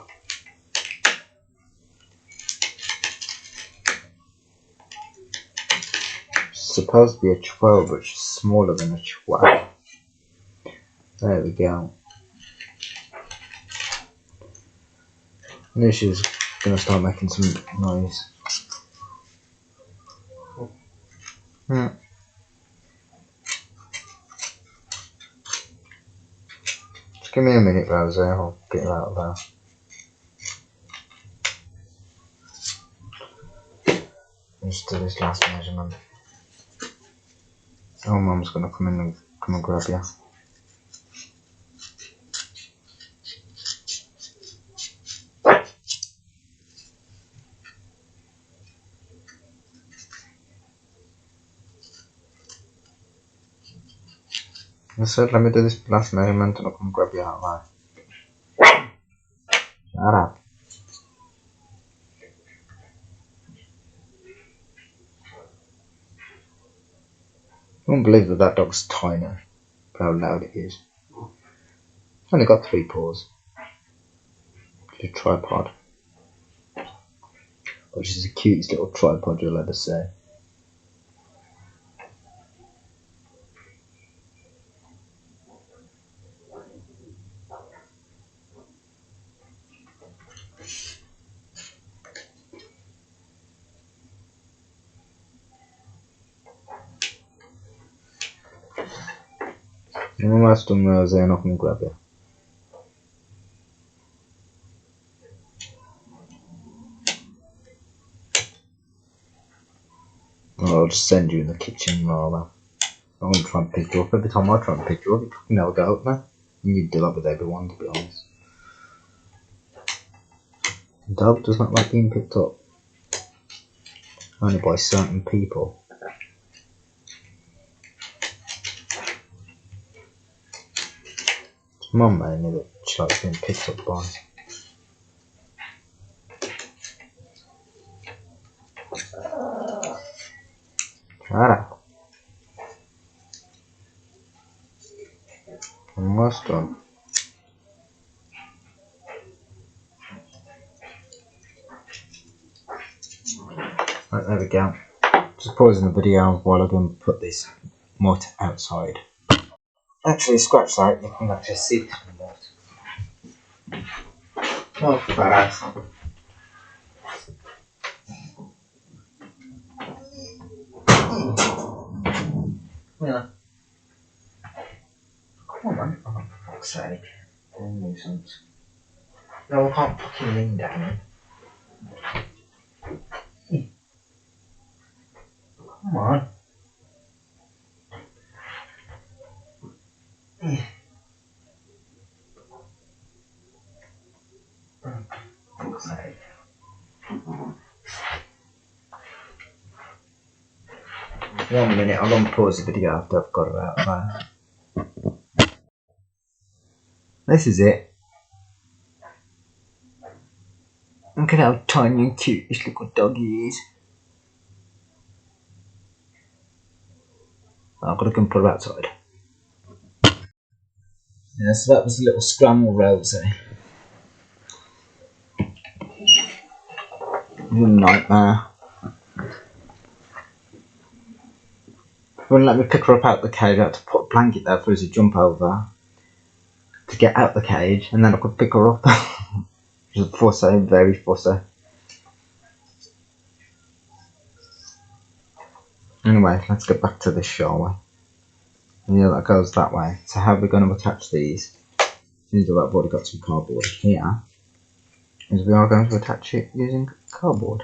She's supposed to be a chihuahua, but she's smaller than a chihuahua. There we go. I knew she was going to start making some noise. Just give me a minute, Rosie, I'll get her out of there. Just do this last measurement. Oh, Mum's going to come and grab you. I said, let me do this last measurement and I'll come and grab you out of there. Shut up. I won't believe that dog's tiny. How loud it is. It's only got 3 paws. It's a tripod. Which is the cutest little tripod you'll ever see. I'm almost done, Rosie, and I'll come and grab you. Or I'll just send you in the kitchen rather. I won't try and pick you up. Every time I try and pick you up, you never go up there. And you do that with everyone, to be honest. The dog does not like being picked up. Only by certain people. It's Mum mainly that she likes being picked up by. Shut up. Almost done. Right, there we go. Just pausing the video while I go and put this mutt outside. Actually, scratch that, you can actually see this mutt. Oh, fat ass. Yeah. Come on, oh, for fuck's sake. Oh, nuisance. No, I can't fucking lean down. Come on. Fuck's sake. 1 minute, I'm gonna pause the video after I've got her out of there. This is it. Look at how tiny and cute this little doggy is. I've got to go and put her outside. Yeah, so that was a little scramble Rosie. It was a nightmare. She wouldn't let me pick her up out the cage. I had to put a blanket there for her to jump over to get out the cage, and then I could pick her up. She's a fussy, very fussy. Anyway, let's get back to this, shall we? Yeah, that goes that way. So how are we going to attach these? Seems like I've already got some cardboard here. Is we are going to attach it using cardboard.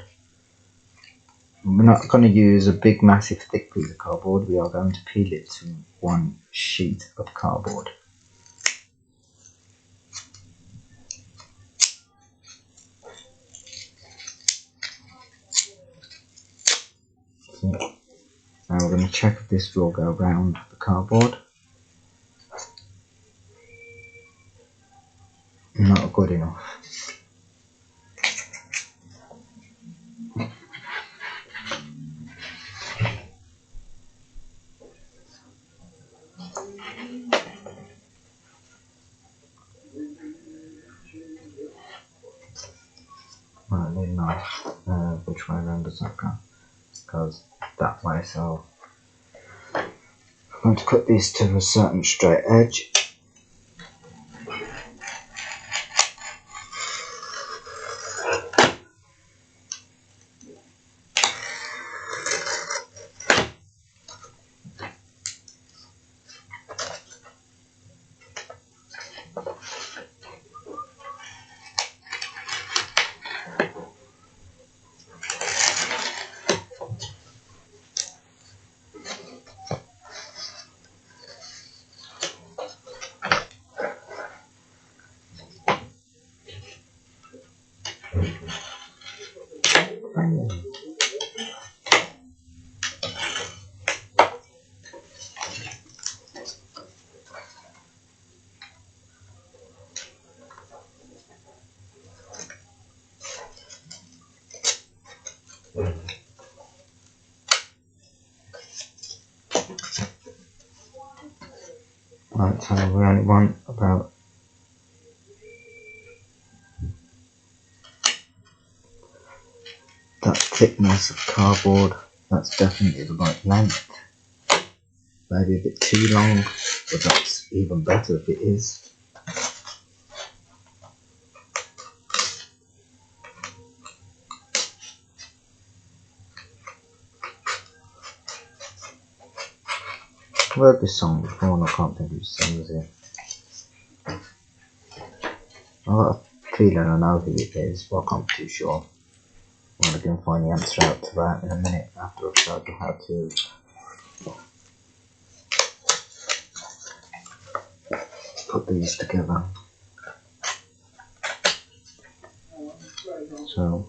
We're not going to use a big, massive, thick piece of cardboard. We are going to peel it to one sheet of cardboard. So, now we're going to check if this will go around the cardboard. Not good enough. Right, then which way around does that go? It goes that way, so I'm going to cut these to a certain straight edge. Right, so we only want about that thickness of cardboard. That's definitely the right length. Maybe a bit too long, but that's even better if it is. I've heard this song before and I can't think who sings it. I've got a feeling I know who it is, but I can't be too sure. Well, I can find the answer out to that in a minute after I've showed you how to put these together. So,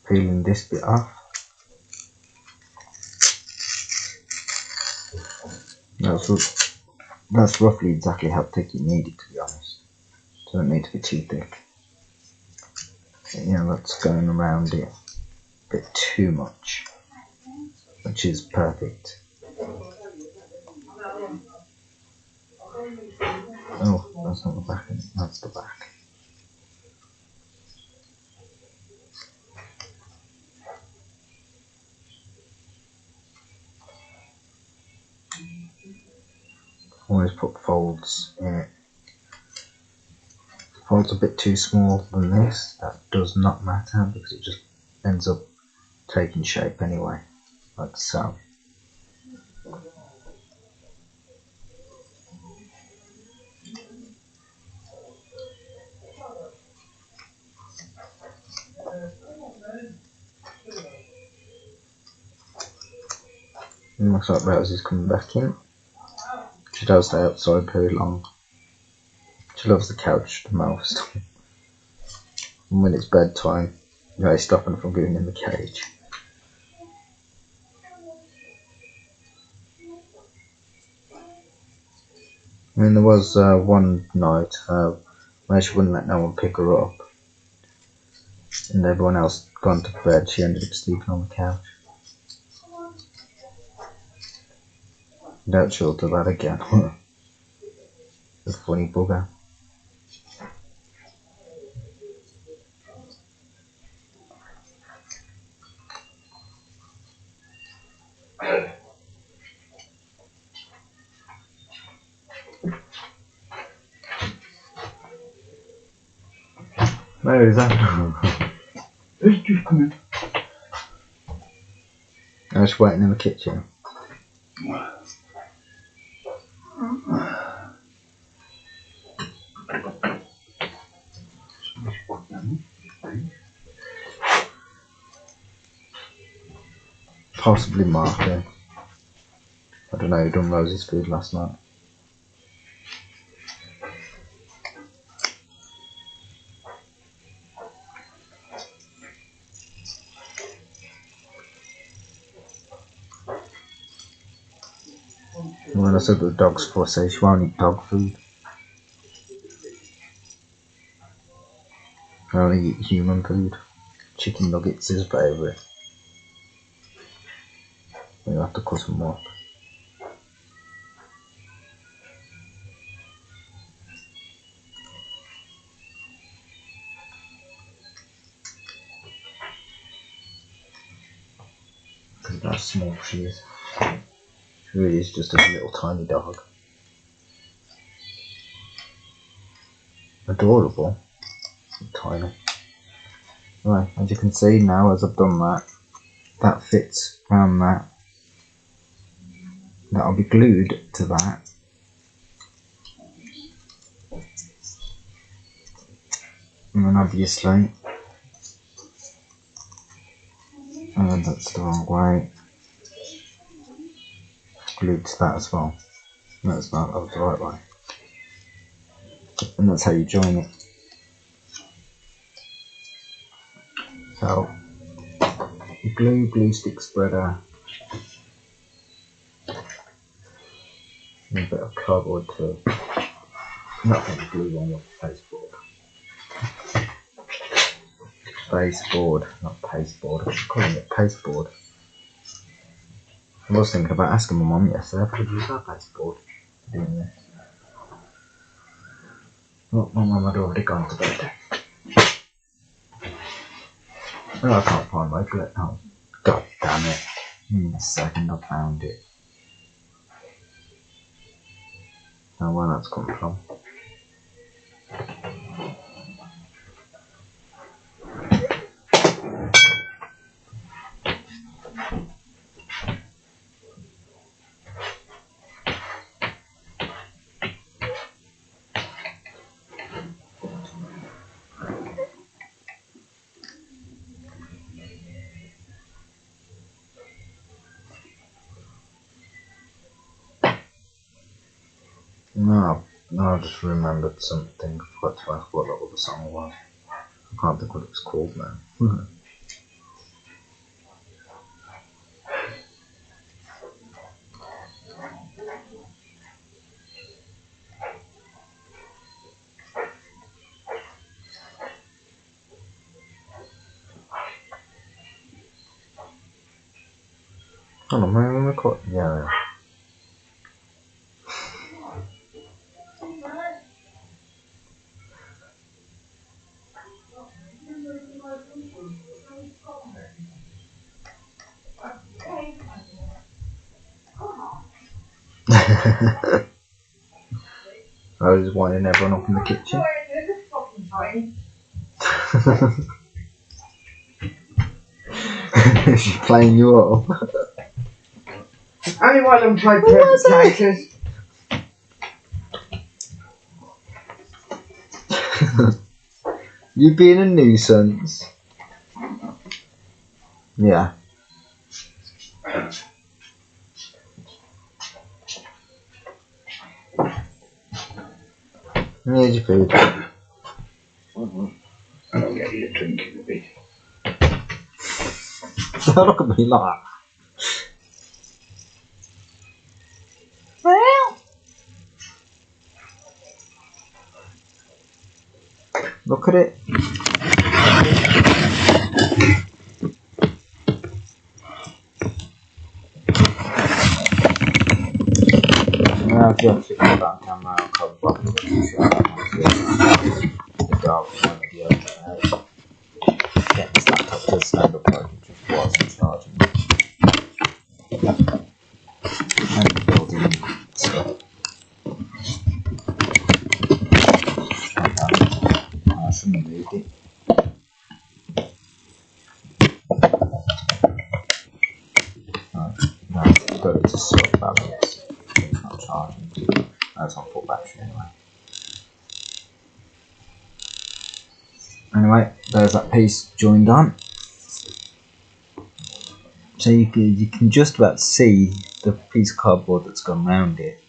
peeling this bit off. That's roughly exactly how thick you need it, to be honest. Doesn't need to be too thick. Yeah, that's going around it a bit too much, which is perfect. Oh, that's not the back, that's the back. Always put folds in it. Folds a bit too small than this, that does not matter because it just ends up taking shape anyway, like so. It looks like Rosie's coming back in. She does stay outside very long. She loves the couch the most. And when it's bedtime, I stop her from going in the cage. I mean, there was one night where she wouldn't let no one pick her up, and everyone else gone to bed. She ended up sleeping on the couch. Doubt she'll do that again. The funny bugger. Where is that? It's just coming. just waiting in the kitchen. Possibly Mark, yeah. I don't know who done Rosie's food last night. When I said the dog's fussy, she won't eat dog food. She only eat human food. Chicken nuggets is favourite. We'll have to cut them up. Because of how small she is. She really is just a little tiny dog. Adorable. Tiny. Right, as you can see now, as I've done that, that fits around that. That'll be glued to that. And then obviously, and that's the wrong way, glued to that as well. That was the right way. And that's how you join it. So, glue stick spreader, and a bit of cardboard to not put the glue on your pasteboard. Baseboard, not pasteboard, I'm calling it pasteboard. I was thinking about asking my mum yesterday if I could use that pasteboard for doing this. Well, my mum had already gone to bed. Oh, I can't find my clip now. God damn it. In a second I found it. Now where that's come from. No, I just remembered something. I forgot to ask what that other song was. I can't think what it was called now. Hold on, maybe I'm recording. Yeah. I was winding everyone up in the kitchen. She's playing you up. Only one of them tried perpetrators. You being a nuisance. Yeah. Here's your food. I'll get you a drink in a bit. Don't look at me like that. Well. Look at it. Now if you have to put that camera, I'll cover back with the dark one of the other. Get this laptop to stand up like it just wasn't charging. And building stuff. I shouldn't have moved it. put it to soft balance. Not charging. That's on full battery anyway. Anyway, there's that piece joined on. So you can just about see the piece of cardboard that's gone round it.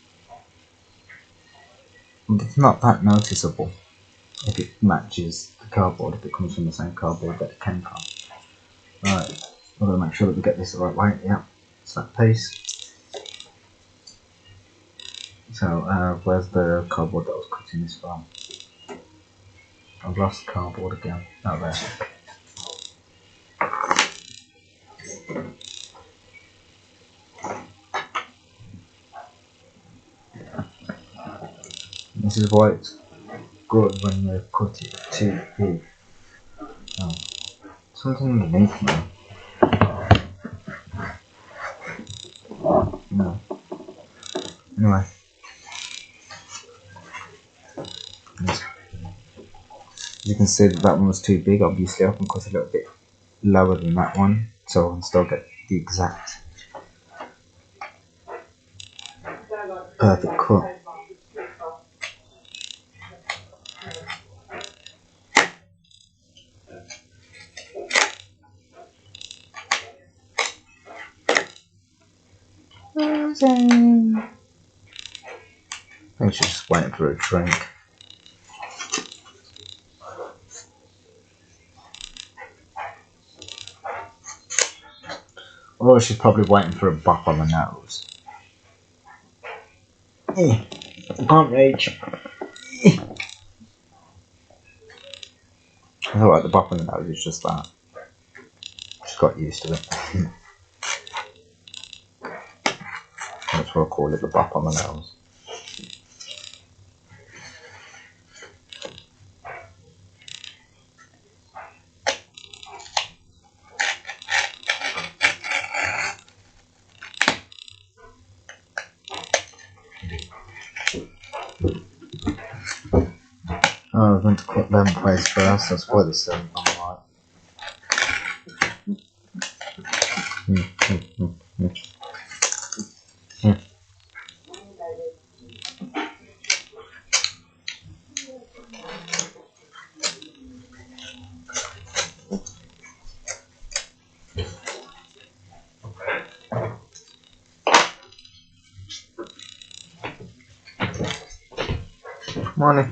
But it's not that noticeable if it matches the cardboard, if it comes from the same cardboard that it came from. Right, we've got to make sure that we get this the right way. Yeah, it's that piece. So, where's the cardboard that I was cutting this from? I've lost the cardboard again. Oh, there. This is why it's good when you cut it too big. Oh, something underneath me. No. Anyway. You can see that one was too big. Obviously I can cut a little bit lower than that one, so I can still get the exact perfect cut. I think she's just waiting for a drink. Or she's probably waiting for a bop on the nose. I can't reach. I thought the bop on the nose is just that. Just got used to it. That's what I call it, the bop on the nose. Oh, I was meant to cut them place first, that's why this isn't on right. Morning.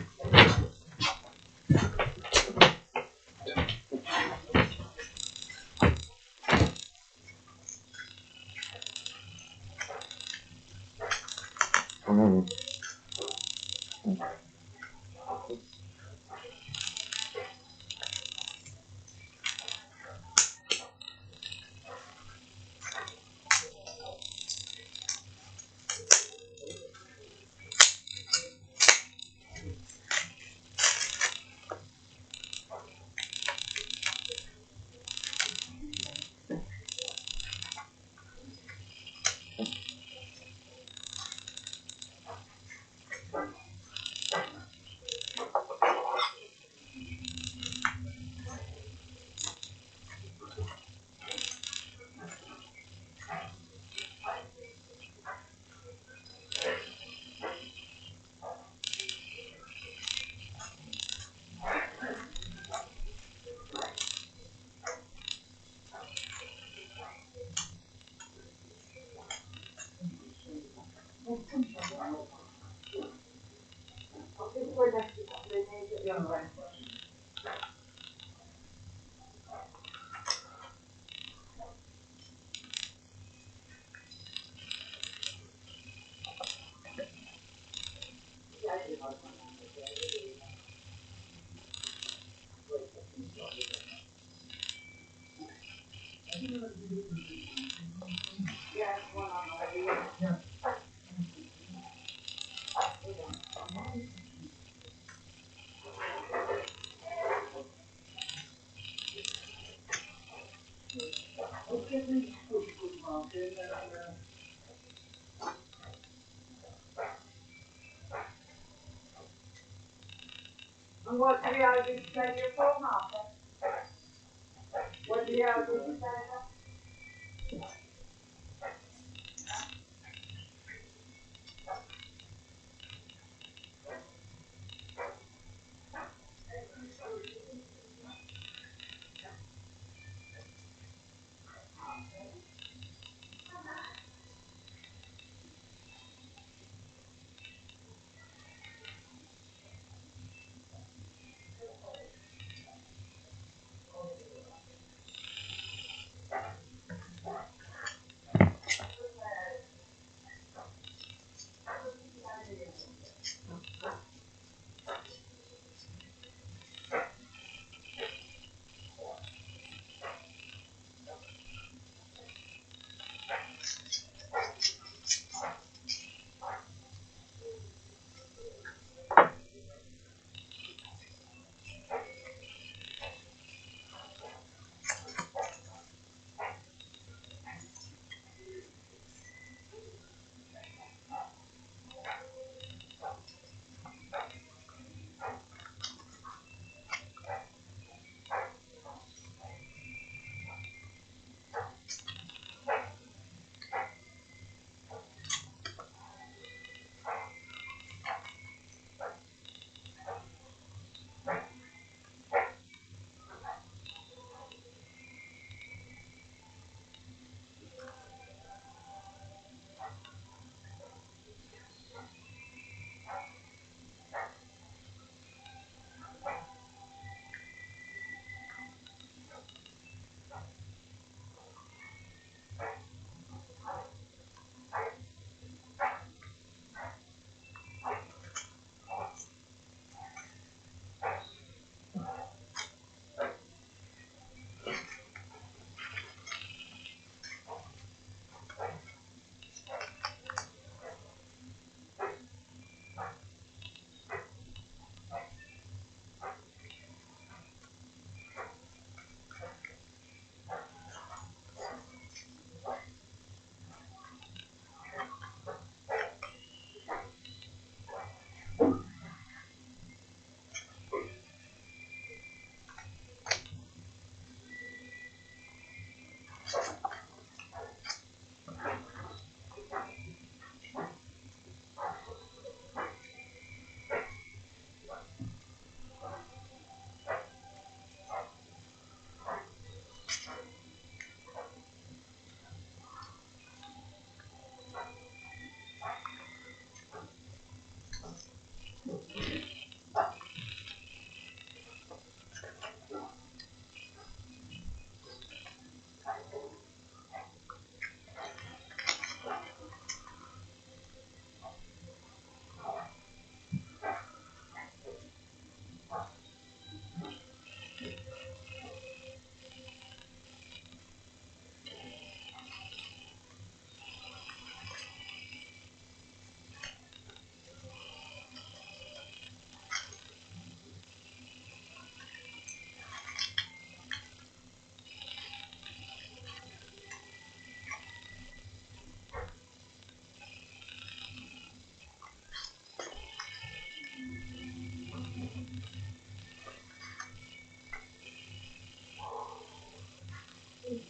And what do we have to say your phone after? What do you have to say?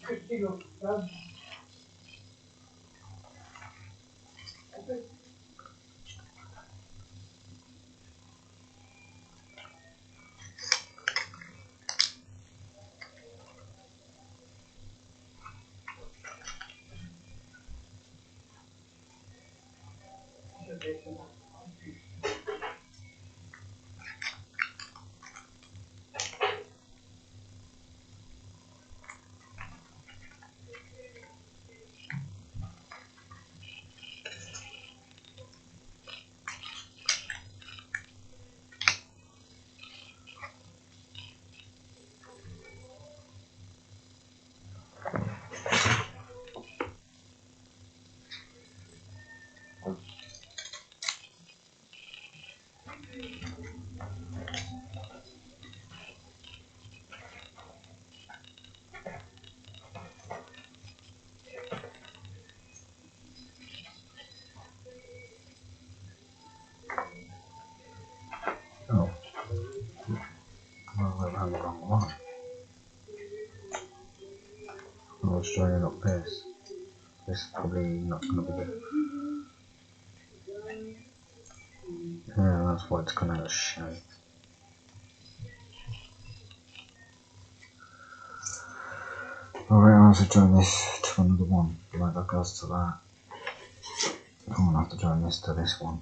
Christine up, done. Oh, well, I ran the wrong one. I was joining up this. This is probably not going to be good. Yeah, that's why it's coming out of shape. Alright, I'll have to join this to another one. Like that goes to that. I'm gonna have to join this to this one.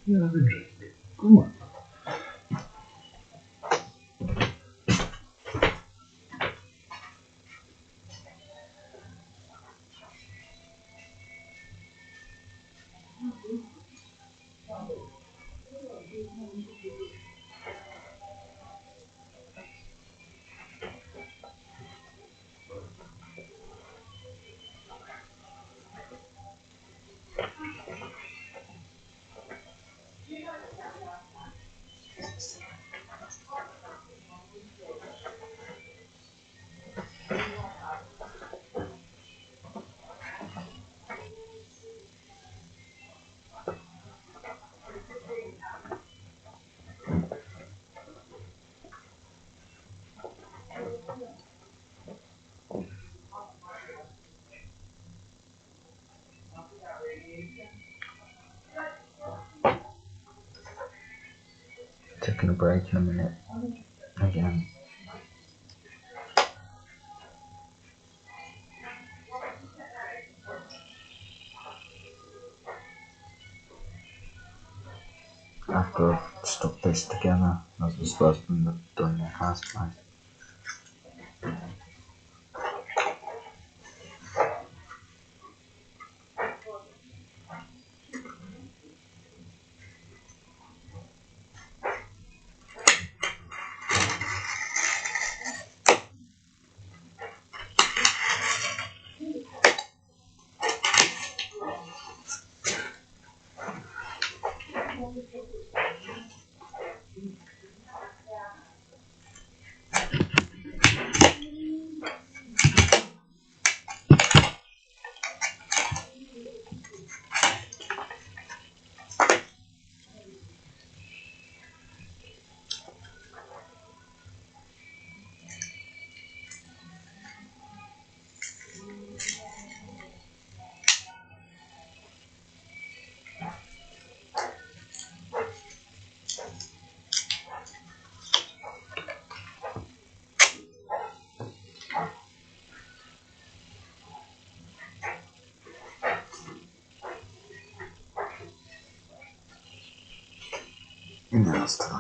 Yeah, have a drink. Come on. Taking a break in a minute. Again. After I've stuck this together, as we're supposed to be doing the cast place. No, that's true.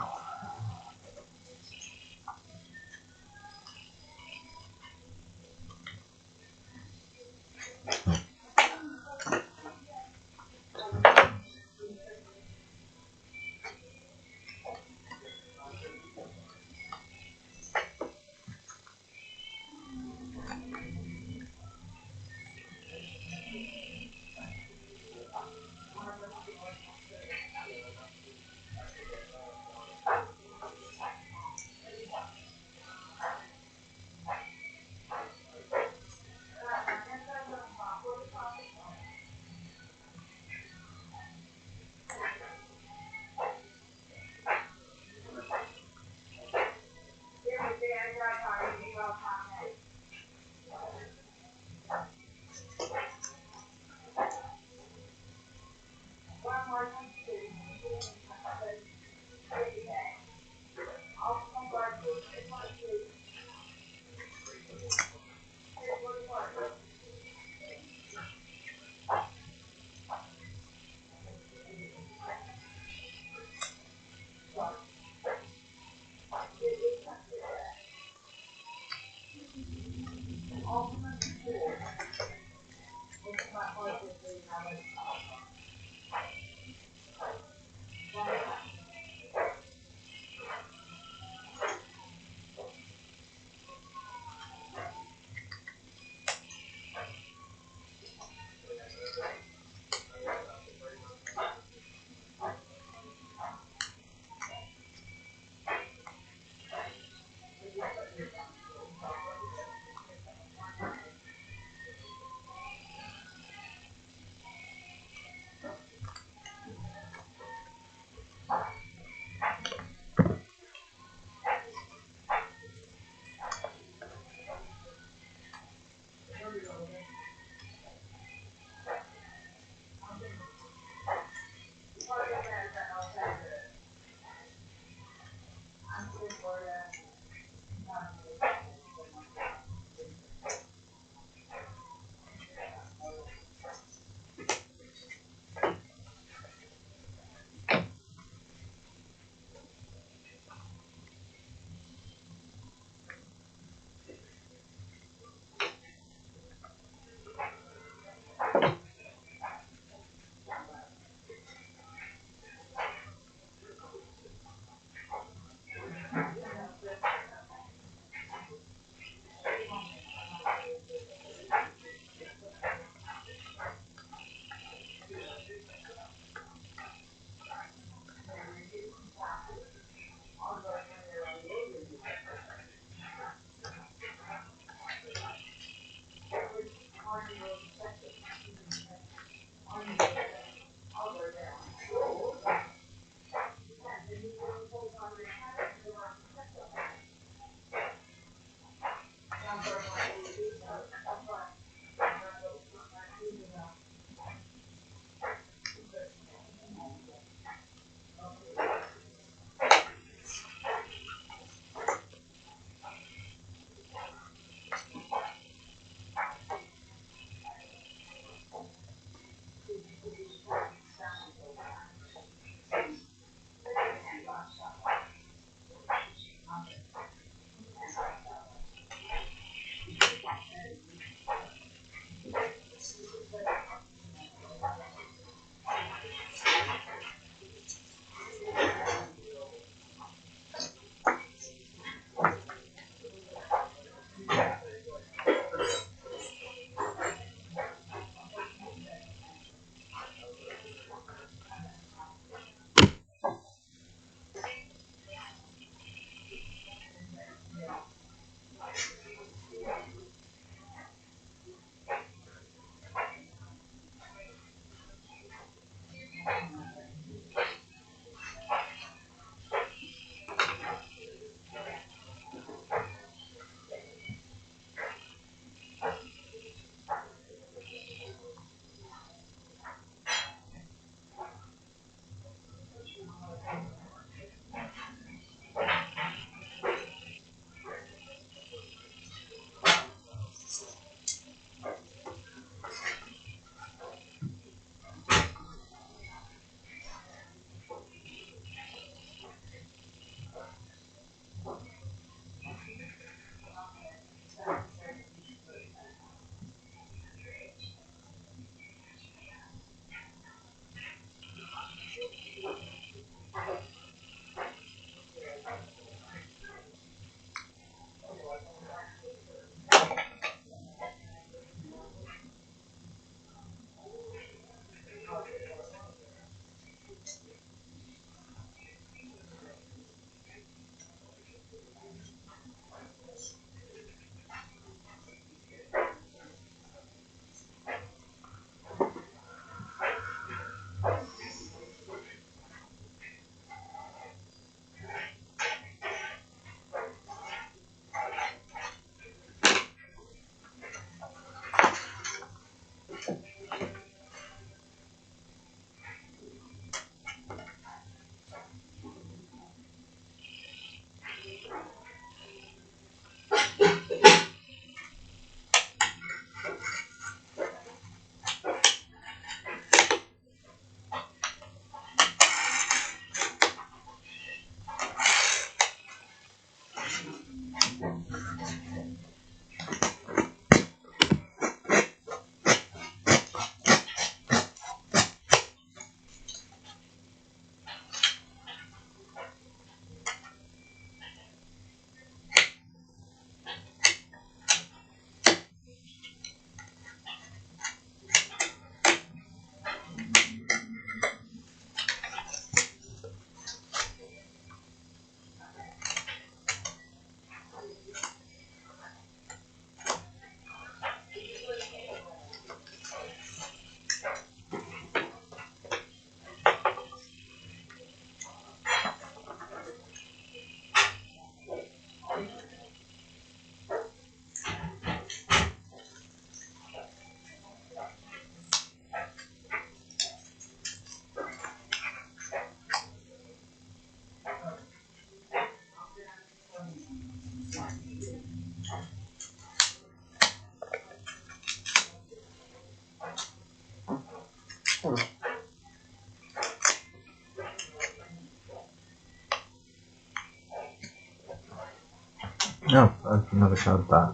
Oh, I've never showed that.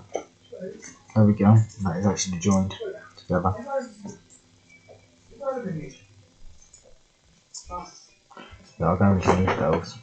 There we go. That is actually joined together. Yeah, I'll go and change those.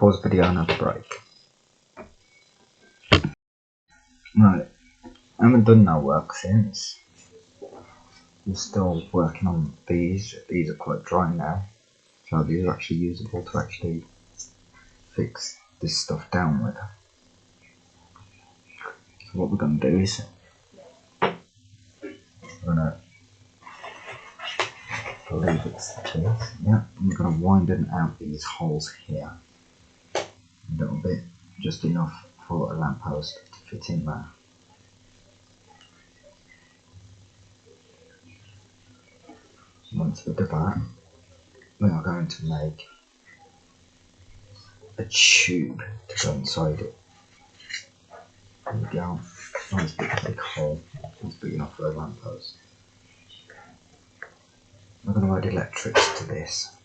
pause the video and have a break. Right, I haven't done no work since. I'm still working on these. These are quite dry now, so these are actually usable to actually fix this stuff down with. So what we're going to do is we're going to leave it as it is. Yeah, and we're going to widen out these holes here a little bit, just enough for a lamppost to fit in there. Once we do that, we are going to make a tube to go inside it. There we go. Nice big hole. It's big enough for a lamppost. We're going to add electrics to this.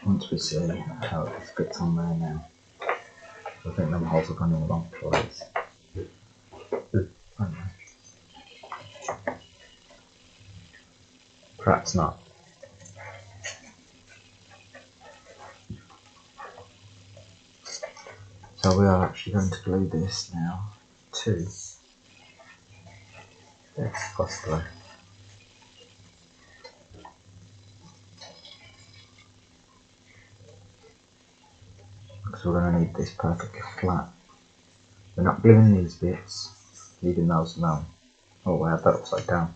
Once we see how it fits on there now. I think them holes are going in the wrong place. Perhaps not. So we are actually going to glue this now to this possibly. Because we're going to need this perfectly flat. We're not gluing these bits, leaving those alone. Oh, I had that upside down.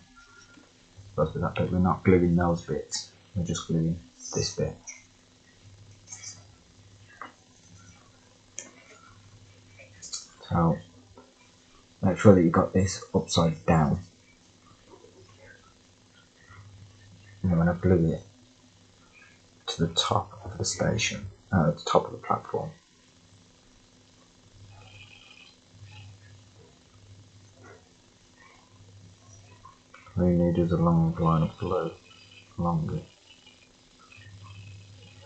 But we're not gluing those bits, we're just gluing this bit. So make sure that you got this upside down. And I'm going to glue it to the top of the station, the top of the platform. All you need is a long line of glue along it,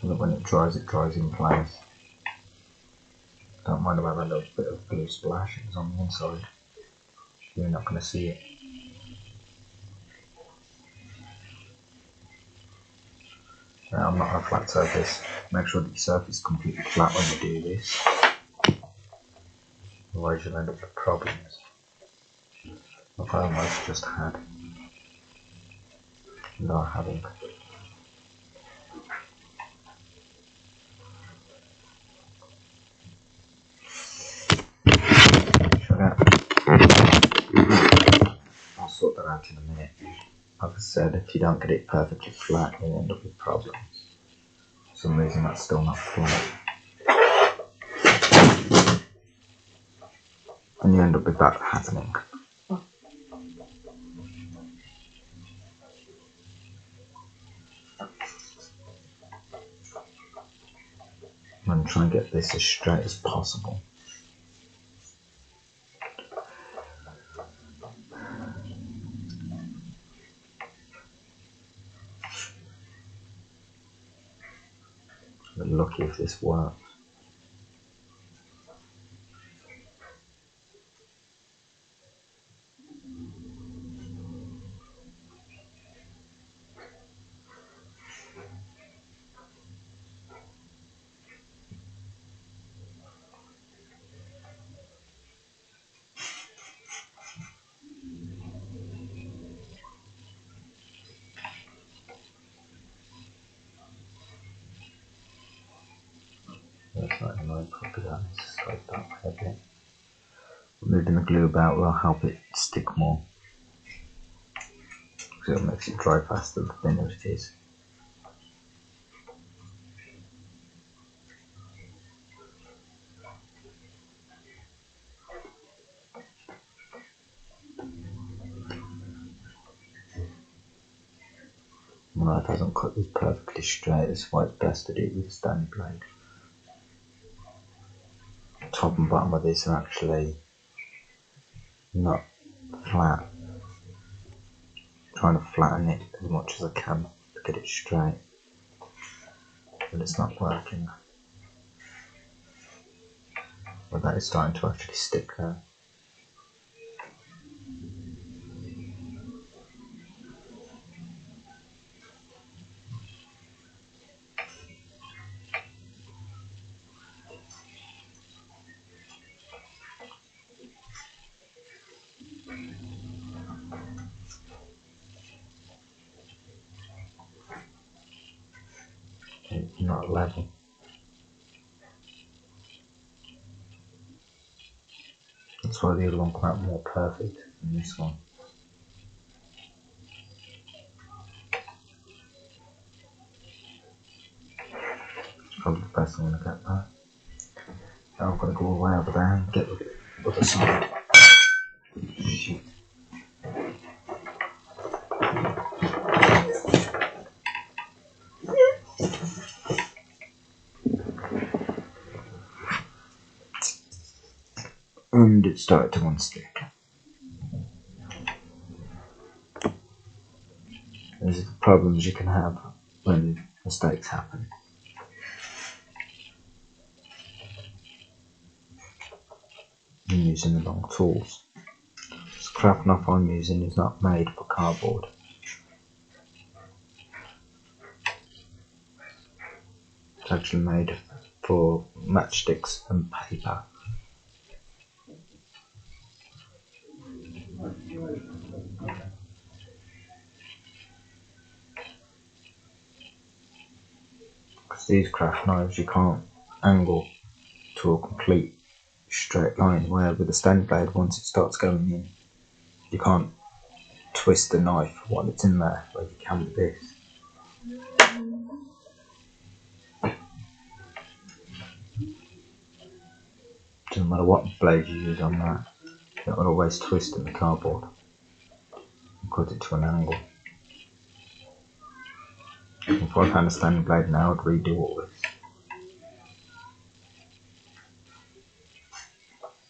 so that when it dries in place. Don't mind about a little bit of blue splashes on the inside, you're not going to see it. Now I'm not on a flat surface. Make sure that your surface is completely flat when you do this, otherwise you'll end up with problems. Like I almost just had. Not having. I'll sort that out in a minute. Like I said, if you don't get it perfectly flat, you'll end up with problems. For some reason that's still not flat. And you end up with that happening. I'm going to try and get this as straight as possible. We're lucky if this works. That's not annoying properly on this side that way a bit. Moving the glue about will help it stick more, because it makes it dry faster the thinner it is. Well, it doesn't cut this perfectly straight, that's why it's best to do it with a Stanley blade. The top and bottom of this are actually not flat. I'm trying to flatten it as much as I can to get it straight, but it's not working. But that is starting to actually stick now. It's not level. That's why the other one came out more perfect than this one. Probably the best I'm gonna get that. Now I've got to go all the way over there and get the other side. Shit. And it started to unstick. These are the problems you can have when mistakes happen. I'm using the wrong tools. This craft knife I'm using is not made for cardboard. It's actually made for matchsticks and paper. Because these craft knives you can't angle to a complete straight line, where with a standard blade, once it starts going in, you can't twist the knife while it's in there like you can with this. Doesn't matter what blade you use on that, it will always twist in the cardboard and cut it to an angle. If I found a standard blade now, I'd redo all this.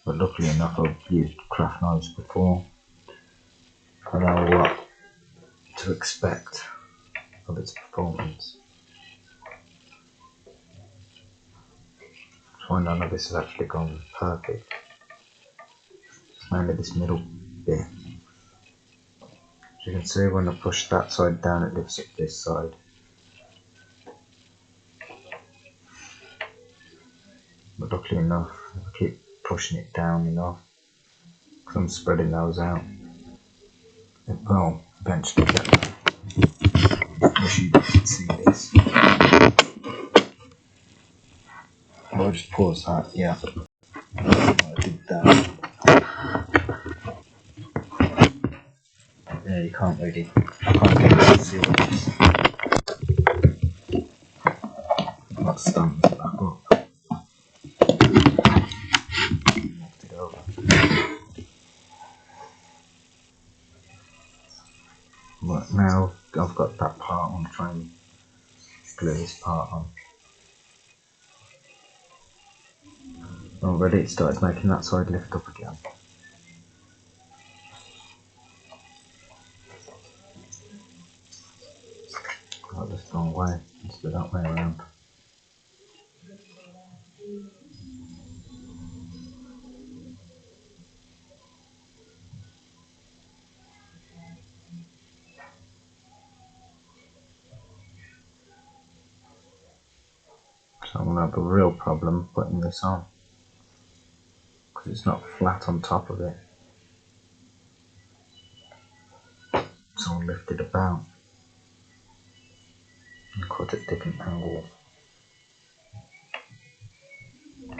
But luckily enough, I've used craft knives before. I know what to expect of its performance. So I none of this has actually gone perfect. It's mainly this middle bit. As you can see, when I push that side down, it lifts up this side. But luckily enough, if I keep pushing it down enough, because I'm spreading those out, it will eventually get there. I wish you could see this. I'll just pause that, yeah. I did that. Yeah, you can't really, I can't get it to see all this. I'm not stunned back up. Knocked it over. But now I've got that part on, try and glue this part on. Already it started making that side lift up again. Got this the wrong way, instead of that way around. So I'm going to have a real problem putting this on, because it's not flat on top of it. It's all lifted about and cut at different angles.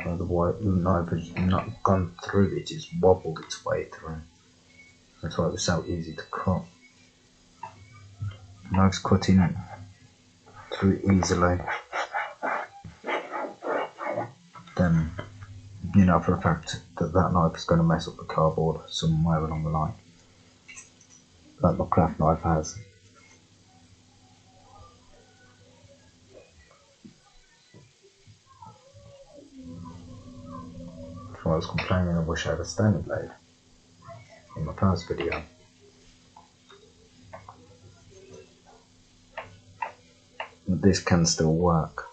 So the white knife has not gone through it, it's wobbled its way through. That's why it was so easy to cut. The knife's cutting through easily. Then you know for a fact that that knife is going to mess up the cardboard somewhere along the line, like my craft knife has. So I was complaining I wish I had a standard blade in my first video. But this can still work.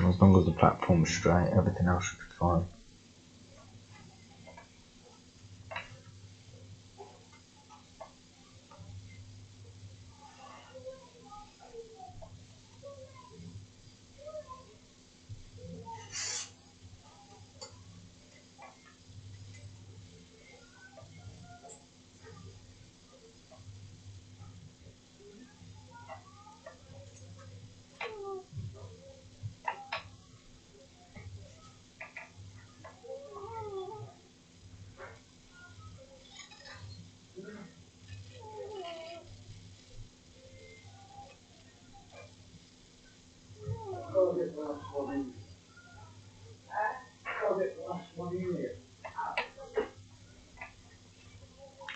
As long as the platform's straight, everything else should be fine.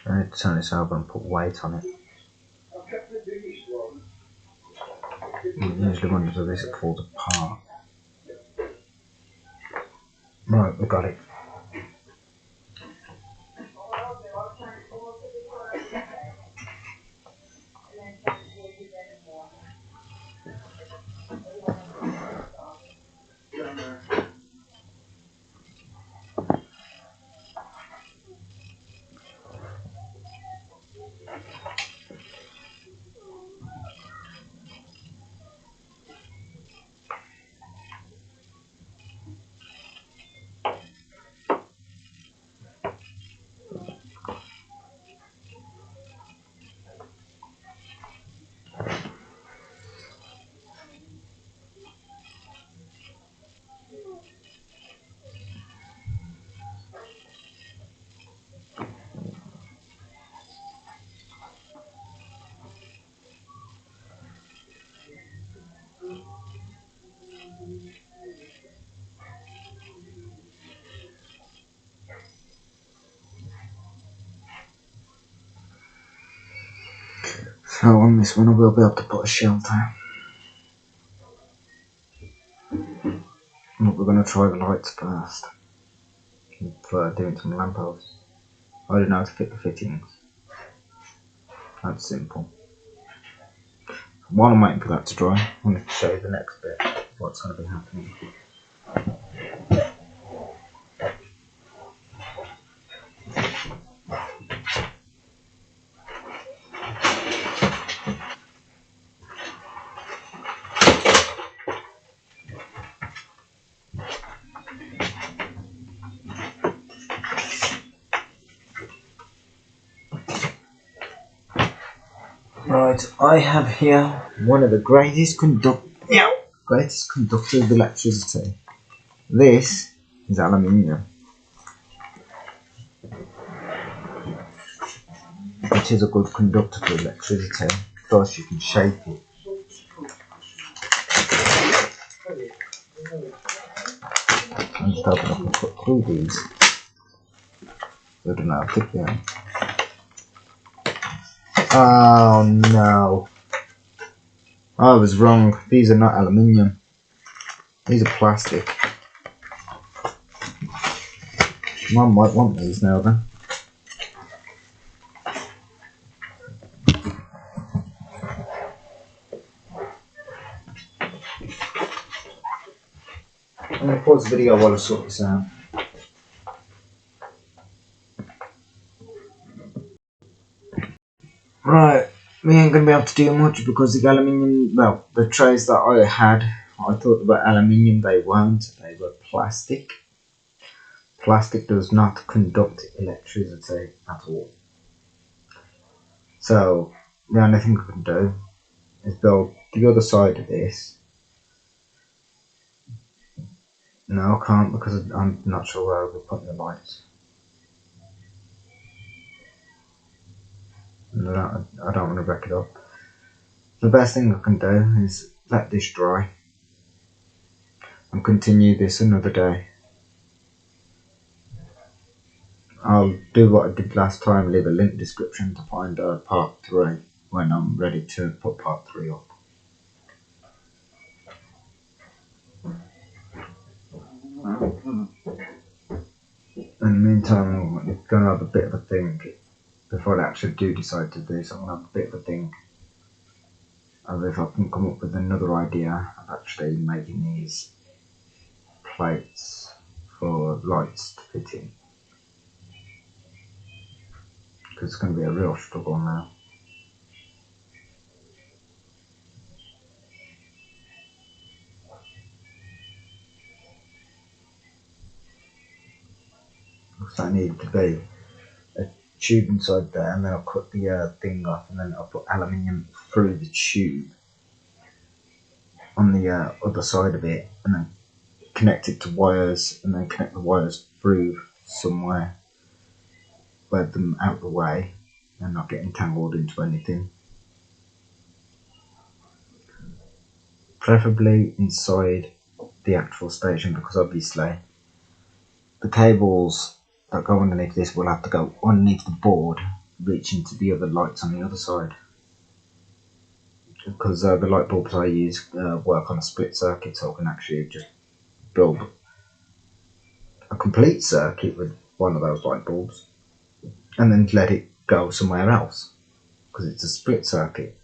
I need to turn this over and put weight on it. Usually when I do this it falls apart. Right, we got it. So on this one I will be able to put a shelter. But we're going to try the lights first. For doing some lampposts. I don't know how to fit the fittings. That's simple. While I'm waiting for that to dry, I'm going to show you the next bit of what's going to be happening. Right, I have here one of the greatest conductors of electricity. This is aluminium, which is a good conductor for electricity. Thus you can shape it. I'm just hoping I can put through these. I don't know how thick they are. Oh no. I was wrong. These are not aluminium. These are plastic. Mum might want these now then. I'm going to pause the video while I sort this out. Right, we ain't going to be able to do much because the aluminium, well, the trays that I had, I thought about aluminium, they weren't, they were plastic. Plastic does not conduct electricity at all. So, the only thing I can do is build the other side of this. No, I can't because I'm not sure where I'll be putting the lights. And I don't want to wreck it up. The best thing I can do is let this dry and continue this another day. I'll do what I did last time, leave a link description to find part 3 when I'm ready to put part 3 up. In the meantime, I'm going to have a bit of a think. Before I actually do decide to do this, I'm going to have a bit of a think of if I can come up with another idea of actually making these plates for lights to fit in, because it's going to be a real struggle now. So I need to be a tube inside there, and then I'll cut the thing off, and then I'll put aluminium through the tube on the other side of it, and then connect it to wires, and then connect the wires through somewhere, let them out the way and not get entangled into anything. Preferably inside the actual station, because obviously the cables that go underneath this will have to go underneath the board, reaching to the other lights on the other side. Because the light bulbs I use work on a split circuit, so I can actually just build a complete circuit with one of those light bulbs and then let it go somewhere else, because it's a split circuit.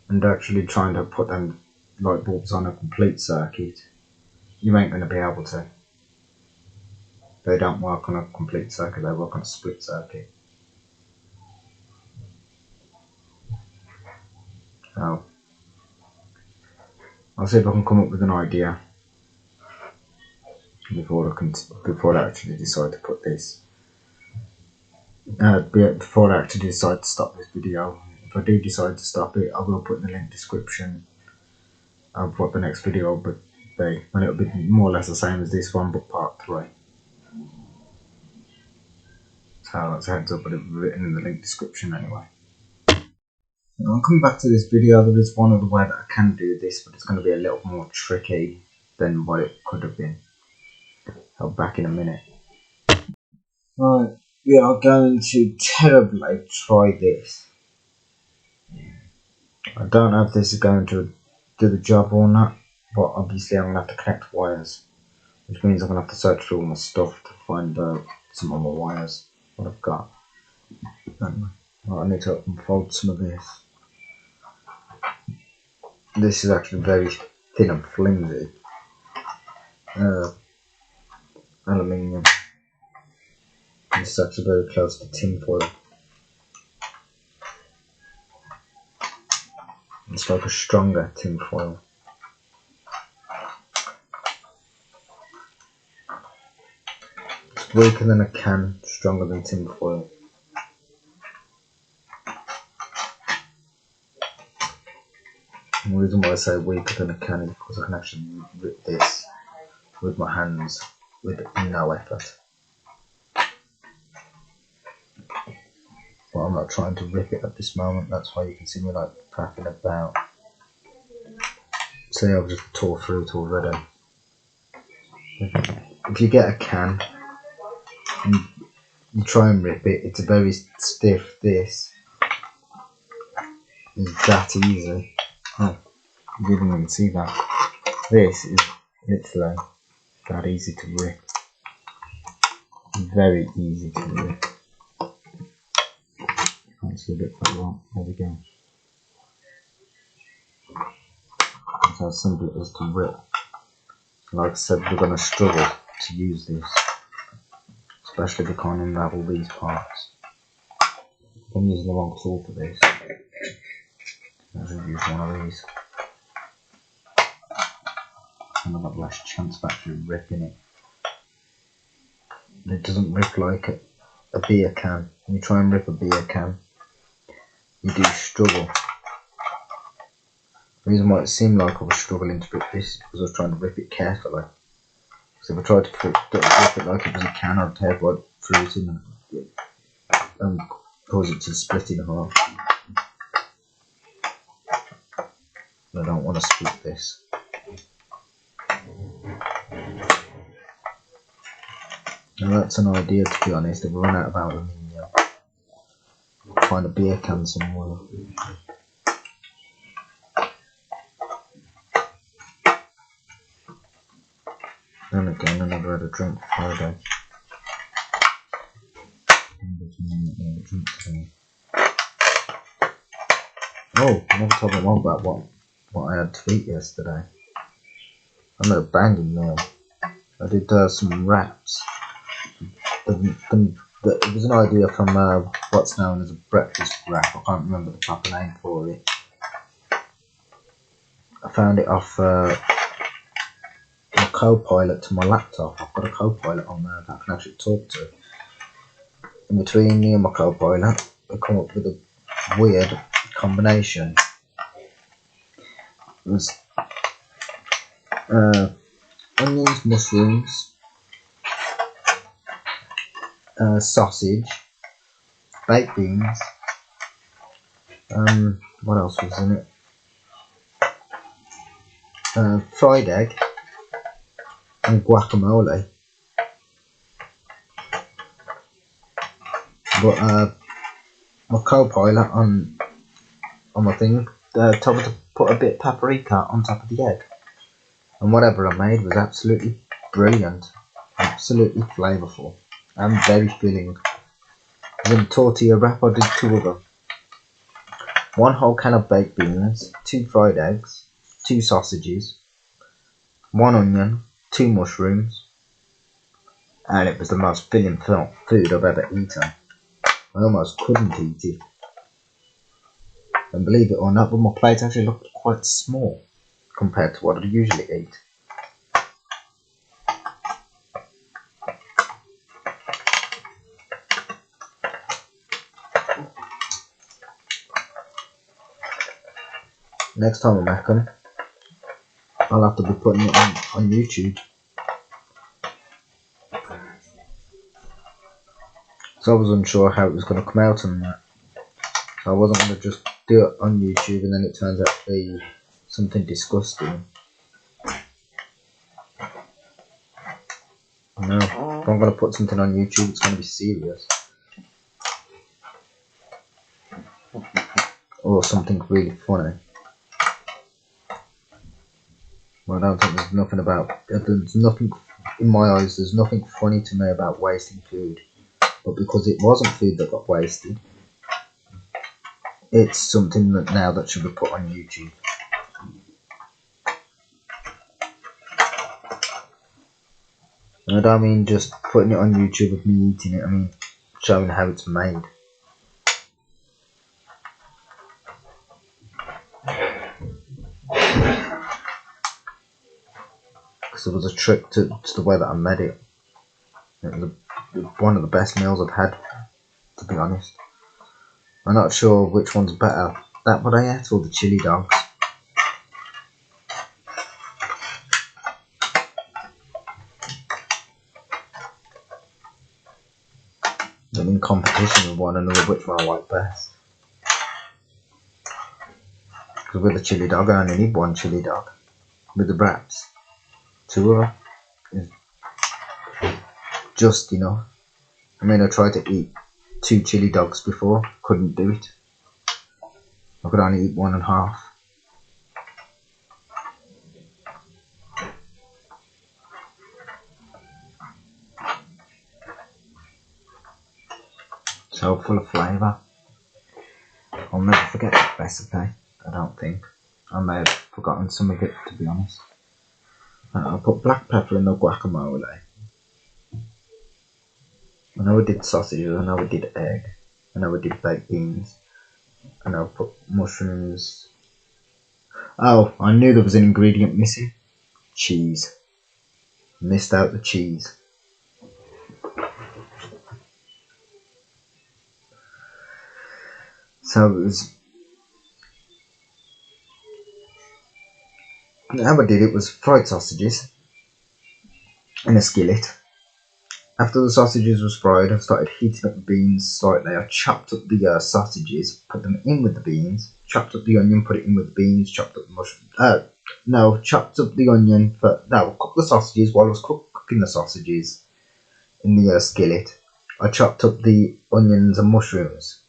And actually trying to put them light bulbs on a complete circuit, you ain't going to be able to. They don't work on a complete circuit, they work on a split circuit. So I'll see if I can come up with an idea before I actually decide to put this. Before I actually decide to stop this video. If I do decide to stop it, I will put in the link description of what the next video will be, and it'll be more or less the same as this one, but part 3. So that's a heads up, but it'll be written in the link description anyway. I'll come back to this video. There is one other way that I can do this, but it's going to be a little more tricky than what it could have been. I'll be back in a minute. Right, we are going to terribly try this. I don't know if this is going to do the job or not, but obviously I'm going to have to connect wires, which means I'm going to have to search through all my stuff to find some of my wires, what I've got. Anyway, I need to unfold some of this. This is actually very thin and flimsy. Aluminium. This is actually very close to tin foil. It's like a stronger tin foil. It's weaker than a can, stronger than tin foil. And the reason why I say weaker than a can is because I can actually rip this with my hands with no effort. But I'm not trying to rip it at this moment, that's why you can see me like faffing about. See, I've just tore through it already. If you get a can and you try and rip it, it's a very stiff. This is that easy. Oh, you didn't even see that. This is literally that easy to rip. Very easy to rip. Can't see a bit quite well. There we go. That's how simple it is to rip. Like I said, we're going to struggle to use this, especially if we can't unravel these parts. I'm using the wrong tool for this. I should use one of these. And I've got less chance of actually ripping it. It doesn't rip like a beer can. When you try and rip a beer can, you do struggle. The reason why it seemed like I was struggling to rip this is because I was trying to rip it carefully. So if I tried to rip it like it was a can, I'd tear right through it and cause it to split in half. I don't want to split this. Now that's an idea, to be honest. If we run out of aluminium, find a beer can somewhere. And again, I never had a drink Friday. Oh, I never told my mum about what I had to eat yesterday. I made a banging meal. I did some wraps. It was an idea from what's known as a breakfast wrap. I can't remember the proper name for it. I found it off a Copilot to my laptop. I've got a Copilot on there that I can actually talk to. In between me and my Copilot, we come up with a weird combination. It was onions, mushrooms, sausage, baked beans. What else was in it? Fried egg and guacamole. But my Copilot on my thing told me to put a bit of paprika on top of the egg, and whatever I made was absolutely brilliant, absolutely flavourful and very filling. Then tortilla wrap, I did 2 of them. 1 whole can of baked beans, 2 fried eggs, 2 sausages, 1 onion, 2 mushrooms, and it was the most filling food I've ever eaten. I almost couldn't eat it. And believe it or not, but my plate actually looked quite small compared to what I usually eat. Next time I make them, I'll have to be putting it on YouTube. So I was unsure how it was going to come out and that. So I wasn't going to just do it on YouTube and then it turns out to be something disgusting. No, if I'm going to put something on YouTube, it's going to be serious. Or something really funny. Well, I don't think there's nothing in my eyes, there's nothing funny to me about wasting food. But because it wasn't food that got wasted, it's something that now that should be put on YouTube. And I don't mean just putting it on YouTube of me eating it, I mean showing how it's made. Because there was a trick to the way that I made it. It was one of the best meals I've had, to be honest. I'm not sure which one's better, that what I ate or the chili dogs. I'm in competition with one another which one I like best. Because with the chili dog I only need 1 chili dog. With the wraps, 2 of them is just enough. I mean, I tried to eat 2 chili dogs before, couldn't do it. I could only eat 1.5. So full of flavour. I'll never forget that recipe, I don't think. I may have forgotten some of it, to be honest. I put black pepper in the guacamole. I know I did sausages, I know I did egg, I know I did baked beans, I know I put mushrooms. Oh, I knew there was an ingredient missing. Cheese. Missed out the cheese. So it was... How I did it was fried sausages in a skillet. After the sausages was fried, I started heating up the beans slightly. I chopped up the sausages, put them in with the beans, chopped up the onion, put it in with the beans, chopped up the mushroom. Chopped up the onion. Cooked the sausages. While I was cooking the sausages in the skillet, I chopped up the onions and mushrooms.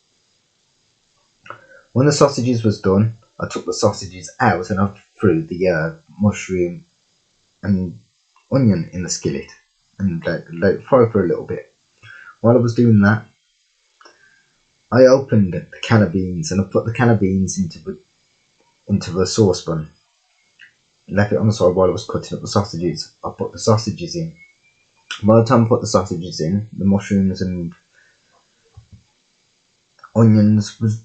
When the sausages was done, I took the sausages out and I threw the mushroom and onion in the skillet and let it fry for a little bit. While I was doing that, I opened the can of beans and I put the can of beans into the saucepan. left it on the side while I was cutting up the sausages. I put the sausages in. By the time I put the sausages in, the mushrooms and onions was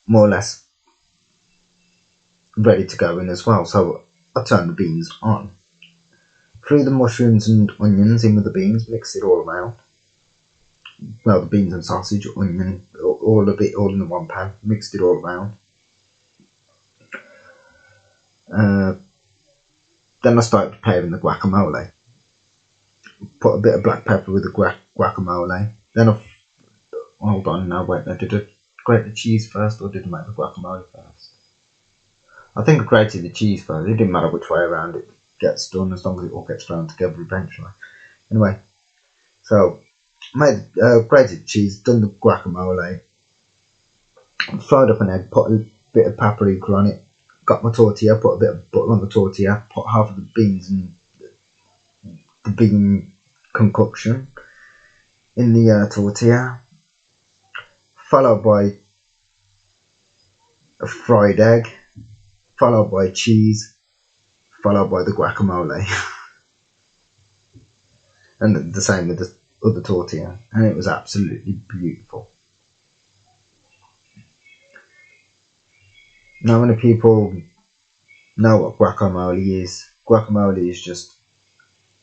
more or less ready to go in as well. So I turned the beans on. Threw the mushrooms and onions in with the beans, mixed it all around. Well, the beans and sausage, onion, all of it, all in the one pan, mixed it all around. Then I started preparing the guacamole. Put a bit of black pepper with the guacamole. Then hold on now, wait, I did I grate the cheese first or did I make the guacamole first? I think I grated the cheese first. It didn't matter which way around it gets done as long as it all gets thrown together eventually. Anyway, so made grated cheese, done the guacamole, fried up an egg, put a bit of paprika on it, got my tortilla, put a bit of butter on the tortilla, put half of the beans and the bean concoction in the tortilla, followed by a fried egg, followed by cheese, followed by the guacamole. And the same with the other tortilla, and it was absolutely beautiful. Now, many people know what guacamole is. Guacamole is just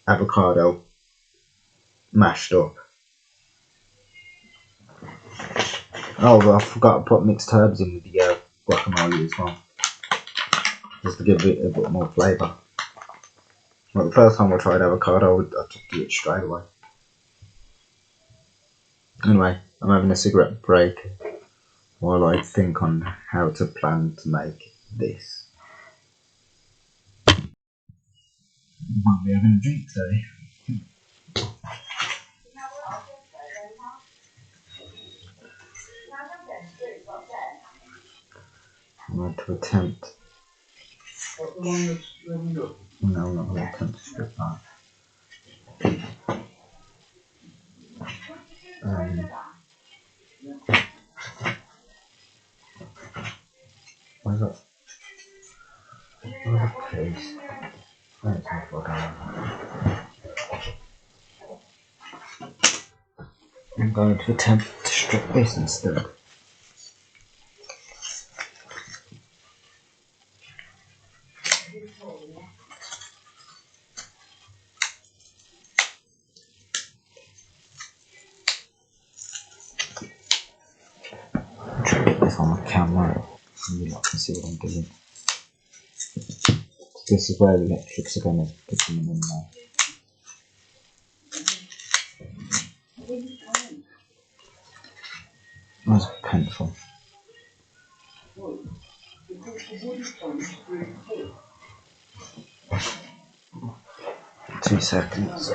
avocado mashed up. Oh, I forgot to put mixed herbs in with the guacamole as well, just to give it a bit more flavour. Well, the first time I tried avocado, I took to it straight away. Anyway, I'm having a cigarette break while I think on how to plan to make this. Might be having a drink today. I'm going to attempt. No, I'm not going to attempt to strip that. Where's that? Where's the case? Oh, it's not for down. I'm going to attempt to strip this instead. I'm trying to get this on my camera so you lot can see what I'm doing. This is where the electrics are going to put them in there. Where's a pencil? 2 seconds.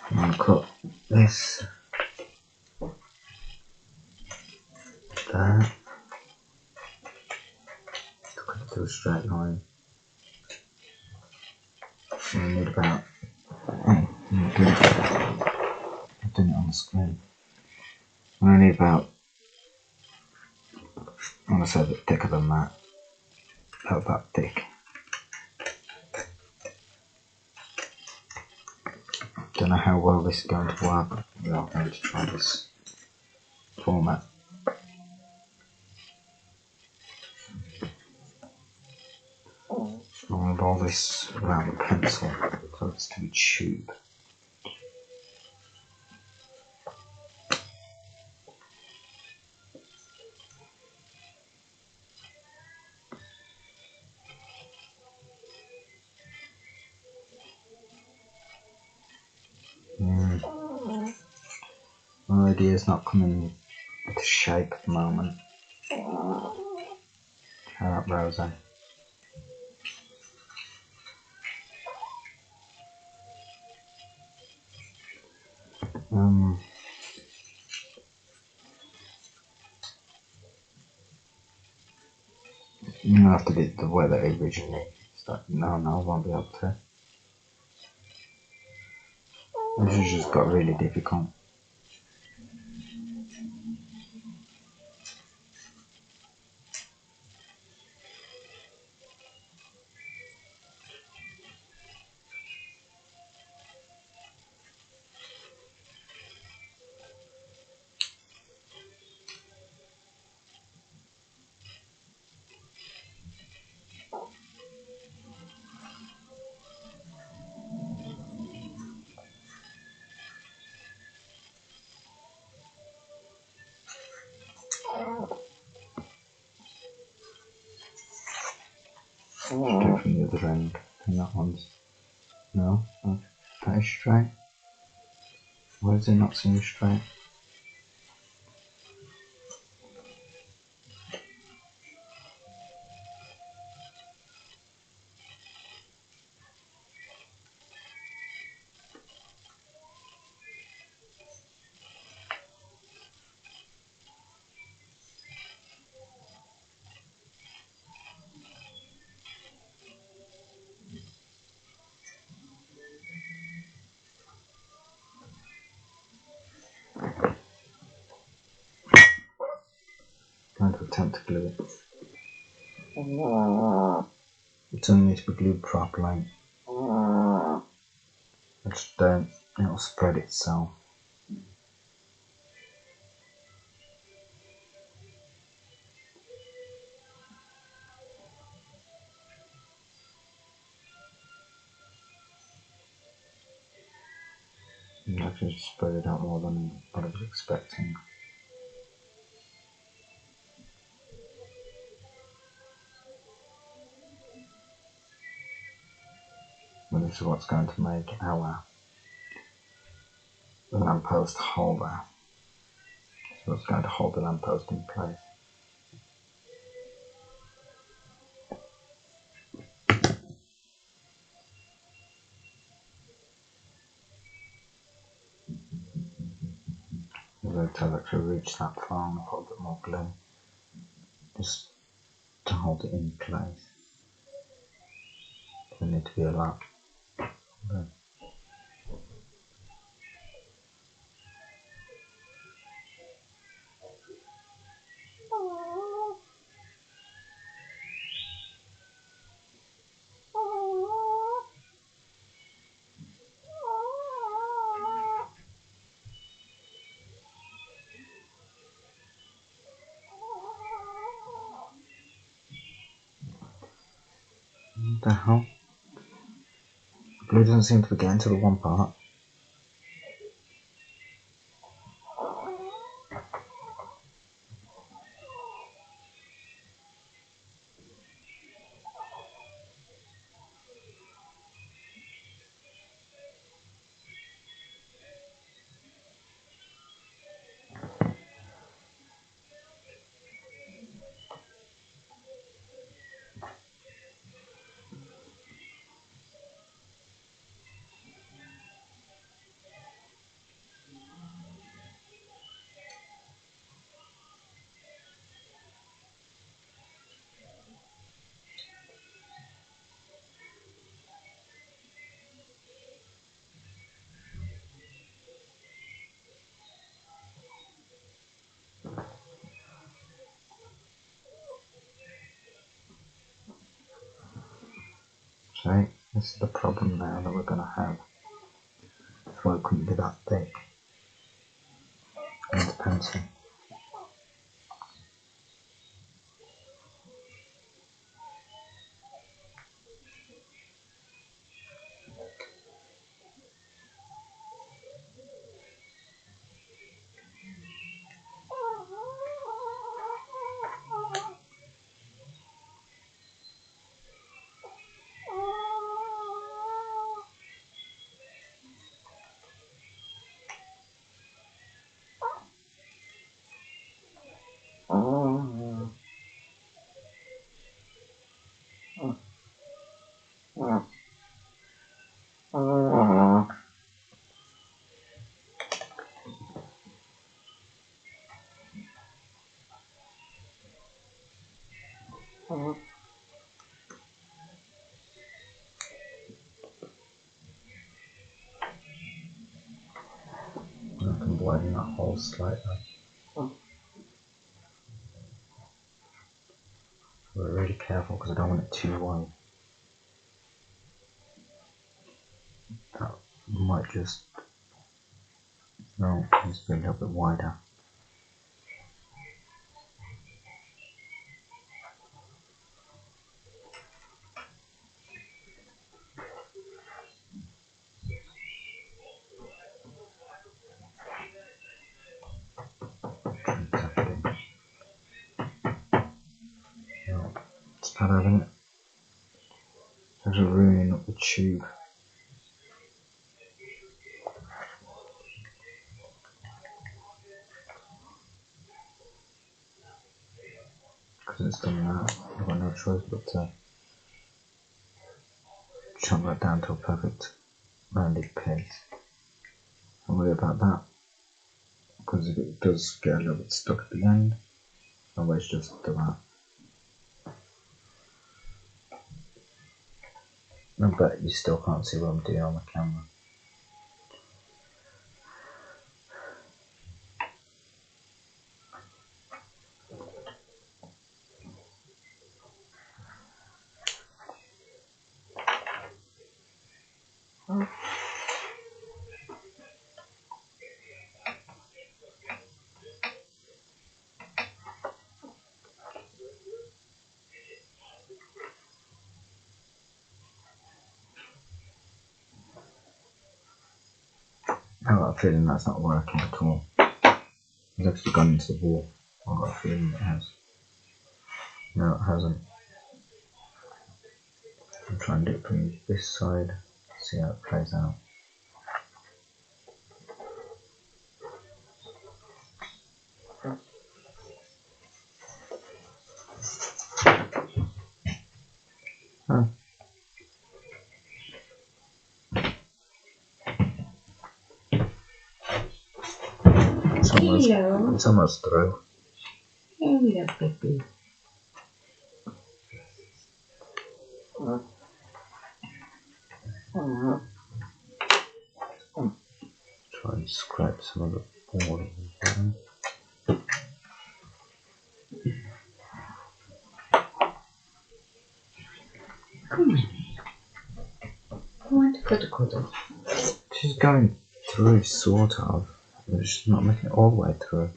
I'll cut this, that, cut it to a straight line. I need about, oh, good. I've done it on the screen. I need about, I want to say a bit thicker than that. About that thick. Don't know how well this is going to work. We are going to try this format. roll this around the pencil so it's to a tube. My idea's not coming into shape at the moment. Try that, Rosa. You have to do it the way that it originally started. No, I won't be able to. This has just got really difficult. Do it from the other end. And that one's. No, that is straight. Why does it not seem straight? I'm going to attempt to glue it. It only needs to be glued properly. I just don't. It'll spread itself. And I just spread it out more than what I was expecting. But this is what's going to make our lamppost holder. So it's going to hold the lamppost in place. I'm going to actually reach that far and put a bit more glue just to hold it in place. Doesn't need to be a lot. Okay. What the hell? Glue doesn't seem to be getting to the one part. So this is the problem now that we're going to have. That's why it couldn't be that thick. And the pencil. I can widen that hole slightly. We're really careful because I don't want it too wide. That might just... No, it needs to be a little bit wider. It's bad having it. There's a ruining up the tube. Because it's done that, I've got no choice but to chop that down to a perfect rounded paste. Don't worry about that, because if it does get a little bit stuck at the end, always just do that. I bet you still can't see what I'm doing on the camera. I've got a feeling that's not working at all. It's actually gone into the wall. I've got a feeling it has. No, it hasn't. I'm trying to do it from this side, see how it plays out. Oh. It's almost through. Hello, baby. Try and scrape some of the board as well. Come on. I want to cuddle. She's going through, sort of. But she's not making it all the way through.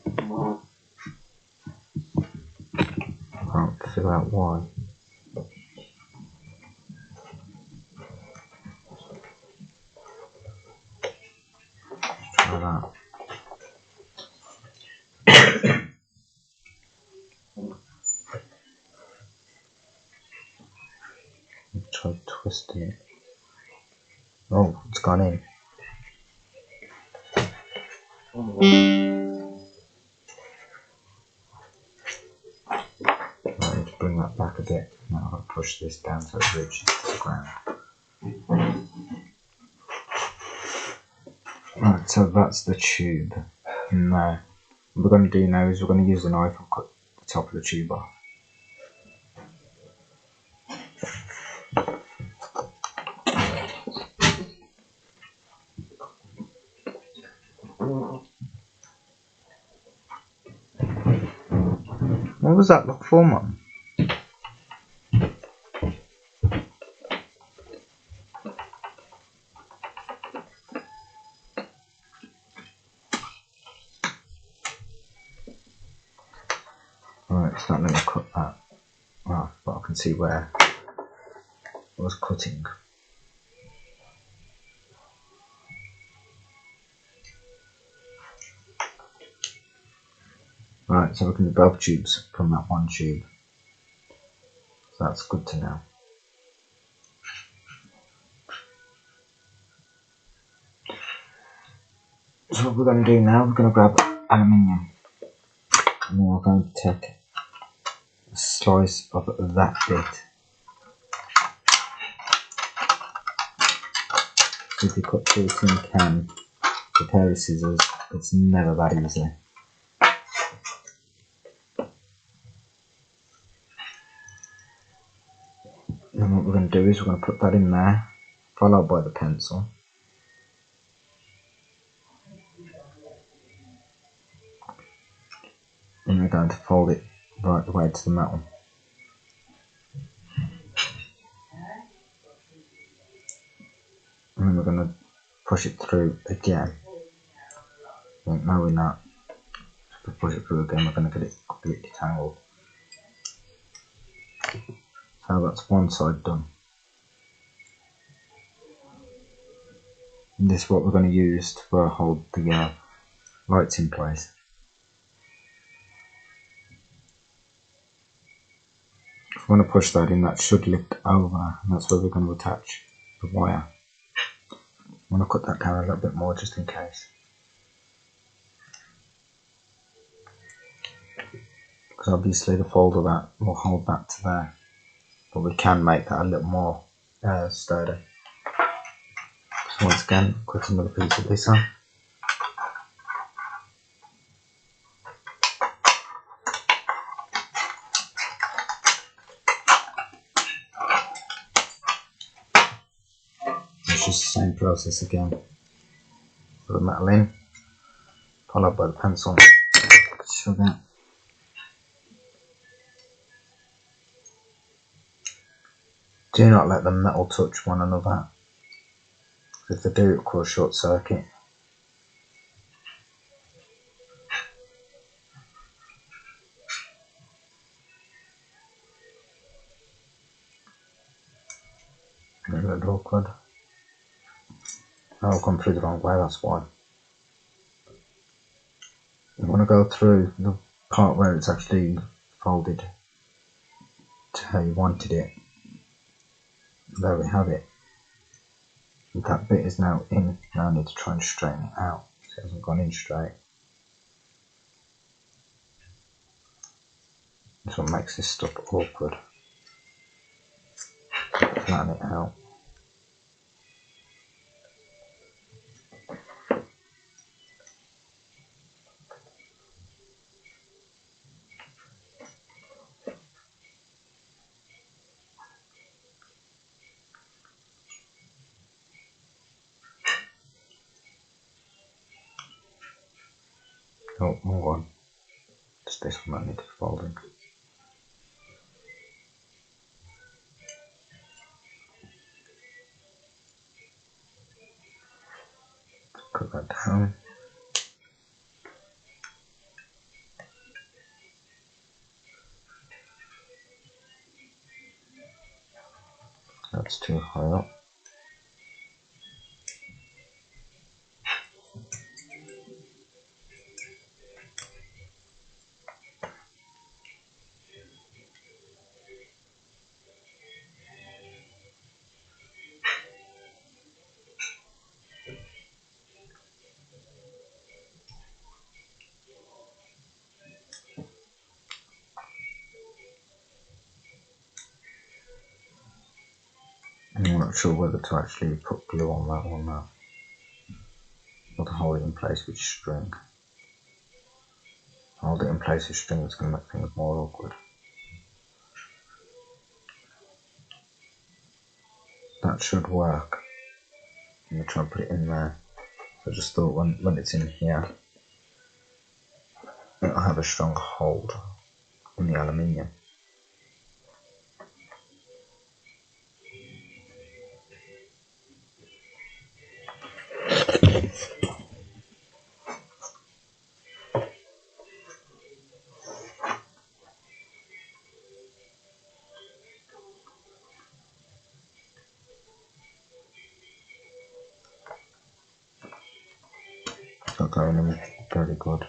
I can't figure out why. Let's try that. Let's try twisting it. Oh, it's gone in. I need to bring that back a bit. Now I'll push this down so it reaches the ground. Right, so that's the tube in there. What we're going to do now is we're going to use the knife and cut the top of the tube off. What was that look for, Mum? Right, it's not letting me cut that. Well, but I can see where I was cutting. Right, so we can do both tubes from that one tube. So that's good to know. So what we're going to do now, we're going to grab aluminium. And then we're going to take a slice of that bit. So if you cut through a tin can with a pair of scissors, it's never that easy. And what we're going to do is we're going to put that in there, followed by the pencil. And we're going to fold it right the way to the metal. And then we're going to push it through again. No, we're not. If we push it through again, we're going to get it completely tangled. So that's one side done. And this is what we're going to use to hold the lights in place. If we're going to push that in, that should lift over, and that's where we're going to attach the wire. I'm going to cut that down a little bit more just in case. Because obviously the fold of that will hold that to there. But we can make that a little more sturdy. So once again, cut another piece of this on. It's just the same process again. Put the metal in, followed by the pencil, sugar. Do not let the metal touch one another. If they do, it will cause short circuit. A little awkward. That'll come through the wrong way, that's why. You want to go through the part where it's actually folded to how you wanted it. There we have it. That bit is now in. Now I need to try and straighten it out so it hasn't gone in straight. This one makes this stuff awkward. Flatten it out. Oh, wrong one. It's this one that needs folding. Cut that down. That's too high up. I'm not sure whether to actually put glue on that one now, or to hold it in place with string. Hold it in place with string, it's going to make things more awkward. That should work. I'm going to try and put it in there. So I just thought when it's in here, it'll have a strong hold on the aluminium. It's not going in very good.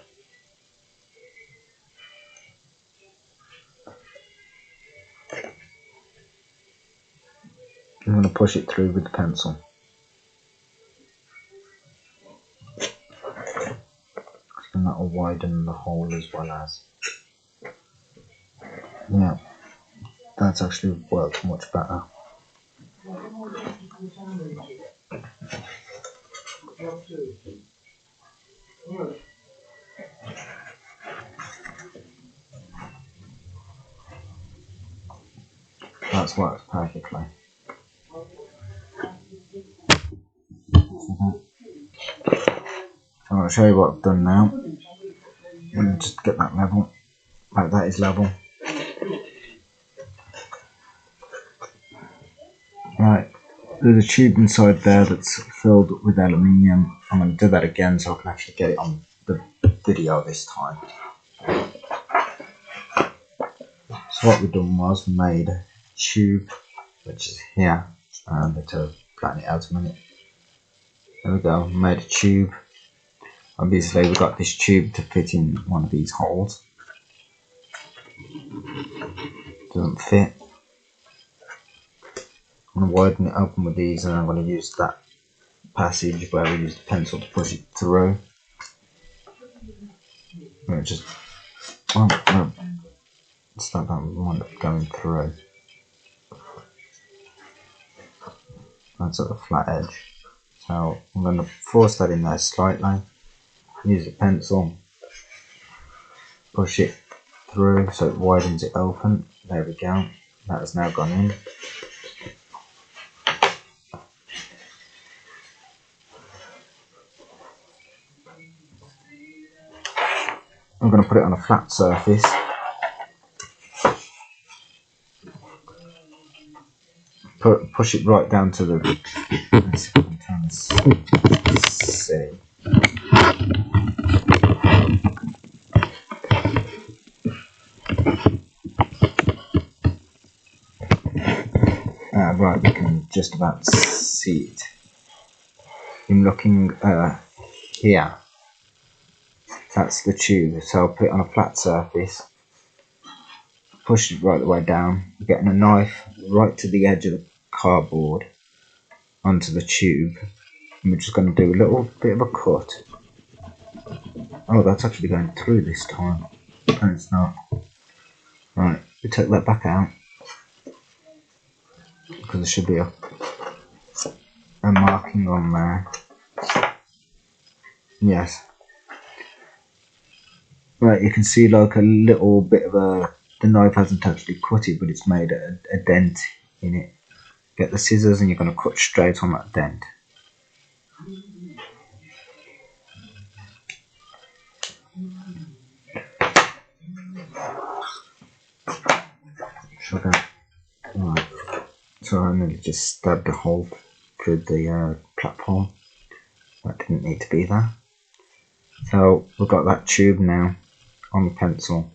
I'm going to push it through with the pencil. And that will widen the hole as well as. Yeah, that's actually worked much better. that's worked perfectly. So I'll show you what I've done now. And just get that level. Like that is level. Right, there's a tube inside there that's filled with aluminium. I'm going to do that again so I can actually get it on the video this time. So what we've done was we made a tube, which is here. And let's flatten it out a minute. There we go, we made a tube. Obviously we've got this tube to fit in one of these holes. Doesn't fit. I'm going to widen it open with these, and I'm going to use that passage where we use the pencil to push it through. And just stop that one going through. That's at the flat edge. So I'm going to force that in there slightly. Use the pencil, push it through so it widens it open. There we go. That has now gone in. I'm going to put it on a flat surface. Push it right down to the. Let's see if I can see. Right, you can just about see it. I'm looking here. That's the tube. So I'll put it on a flat surface. Push it right the way down. We're getting a knife right to the edge of the cardboard onto the tube. And we're just going to do a little bit of a cut. Oh, that's actually going through this time. No, it's not. Right, we take that back out. Because there should be a marking on there. Yes. Right, you can see like a little bit of the knife hasn't actually cut it, but it's made a dent in it. Get the scissors and you're going to cut straight on that dent. Sugar. Right. So I nearly just stabbed a hole through the platform. That didn't need to be there. So we've got that tube now on the pencil.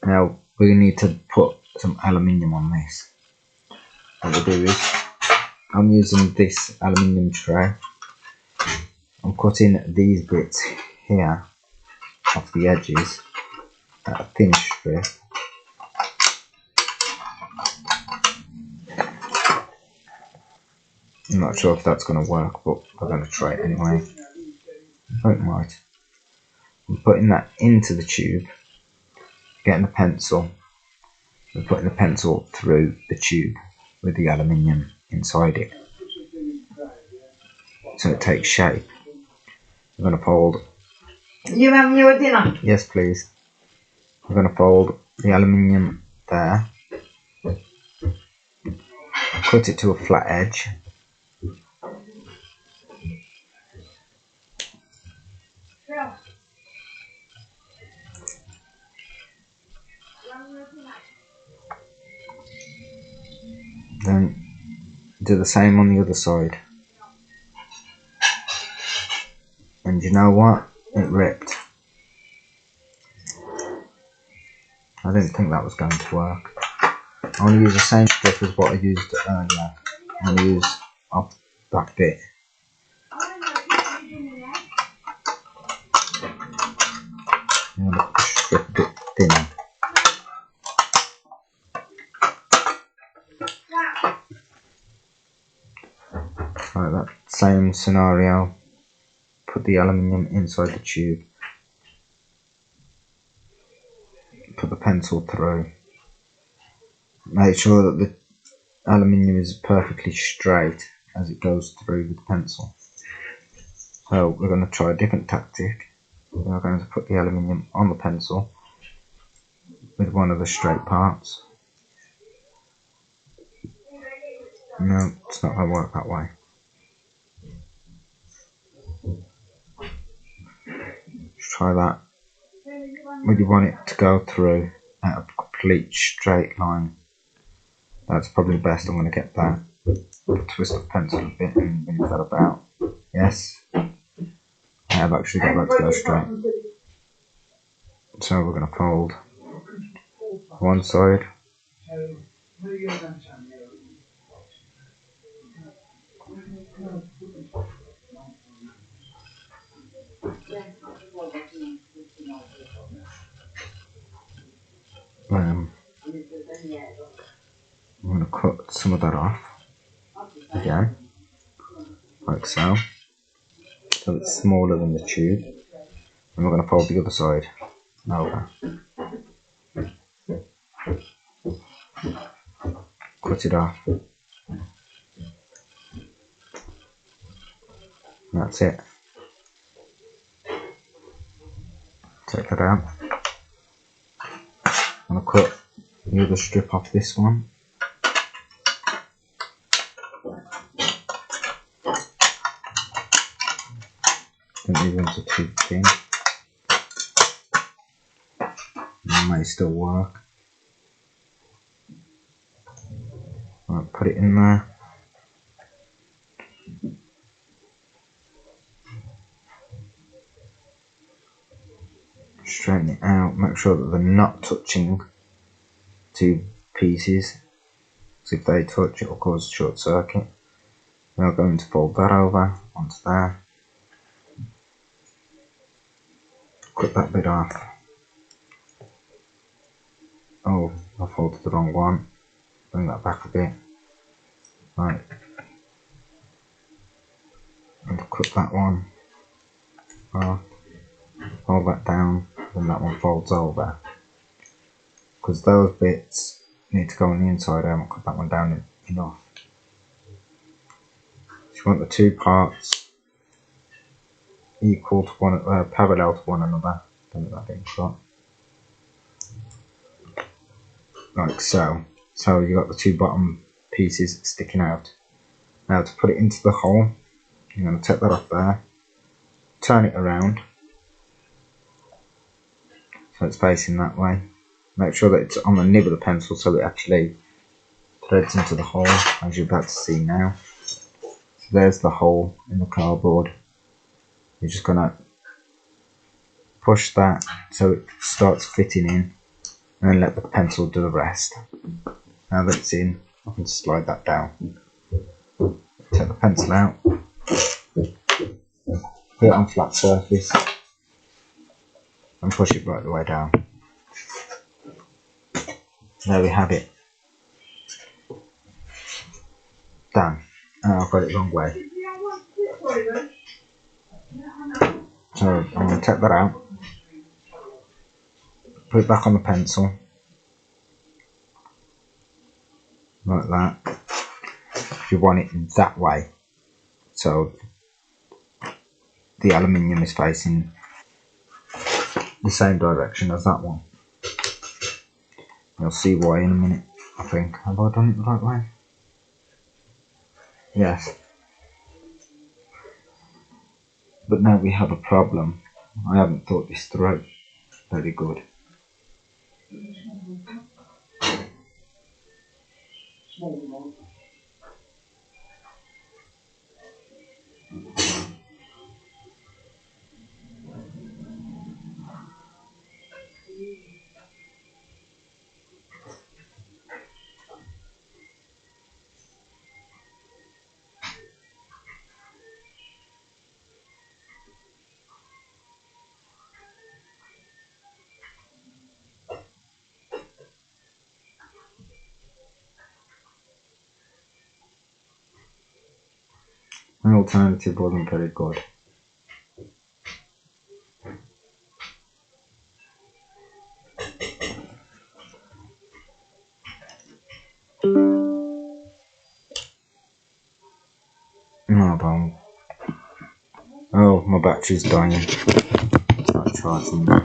Now we need to put some aluminium on this. What we'll do is, I'm using this aluminium tray. I'm cutting these bits here off the edges at a thin strip. I'm not sure if that's going to work, but we're going to try it anyway. Oh, it might. I'm putting that into the tube, getting the pencil, and putting the pencil through the tube with the aluminium inside it, so it takes shape. I'm going to fold. You having your dinner? Yes, please. I'm going to fold the aluminium there, cut it to a flat edge. Then do the same on the other side. And you know what? It ripped. I didn't think that was going to work. I'm going to use the same strip as what I used earlier. I'm going to use off that bit. I'm going to strip a bit thinner. Like that same scenario. Put the aluminium inside the tube. Put the pencil through. Make sure that the aluminium is perfectly straight as it goes through with the pencil. So we're going to try a different tactic. We're going to put the aluminium on the pencil with one of the straight parts. No, it's not going to work that way. Let's try that. Would you want it to go through at a complete straight line? That's probably best. I'm going to get that. Twist the pencil a bit and move that about. Yes. I have actually got that to go straight. So we're going to fold one side. I'm going to cut some of that off again, like so. So it's smaller than the tube. And we're going to fold the other side over. Cut it off. That's it. Take that out. I'm going to cut the other strip off this one. Don't need them to too thin. It may still work. I'll put it in there. Straighten it out. Make sure that they're not touching two pieces. Because if they touch, it will cause a short circuit. Now I'm going to fold that over onto there. Cut that bit off. Oh, I folded the wrong one. Bring that back a bit. Right. And cut that one off. Fold that down. Then that one folds over. Because those bits need to go on the inside. I haven't cut that one down enough. So you want the two parts equal to one, parallel to one another. Don't let that being cut. Like so. So you got the two bottom pieces sticking out. Now to put it into the hole, I'm going to take that off there, turn it around so it's facing that way. Make sure that it's on the nib of the pencil so it actually threads into the hole, as you're about to see now. So there's the hole in the cardboard. You're just going to push that so it starts fitting in and then let the pencil do the rest. Now that it's in, I can slide that down. Take the pencil out, put it on flat surface and push it right the way down. There we have it. Done. I've got it the wrong way. So I'm going to take that out, put it back on the pencil, like that. If you want it that way, so the aluminium is facing the same direction as that one. You'll see why in a minute, I think. Have I done it the right way? Yes. But now we have a problem. I haven't thought this through. Very good. My alternative wasn't very good. No, but oh, my battery's dying. I'll charging that.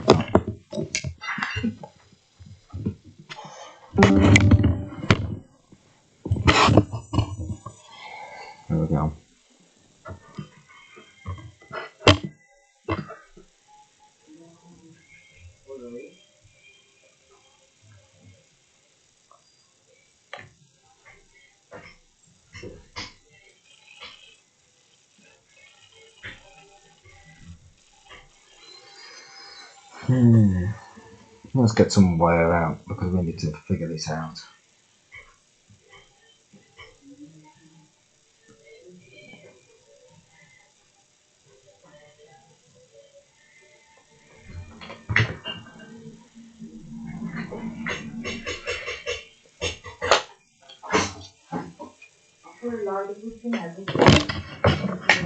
Let's get some wire out because we need to figure this out.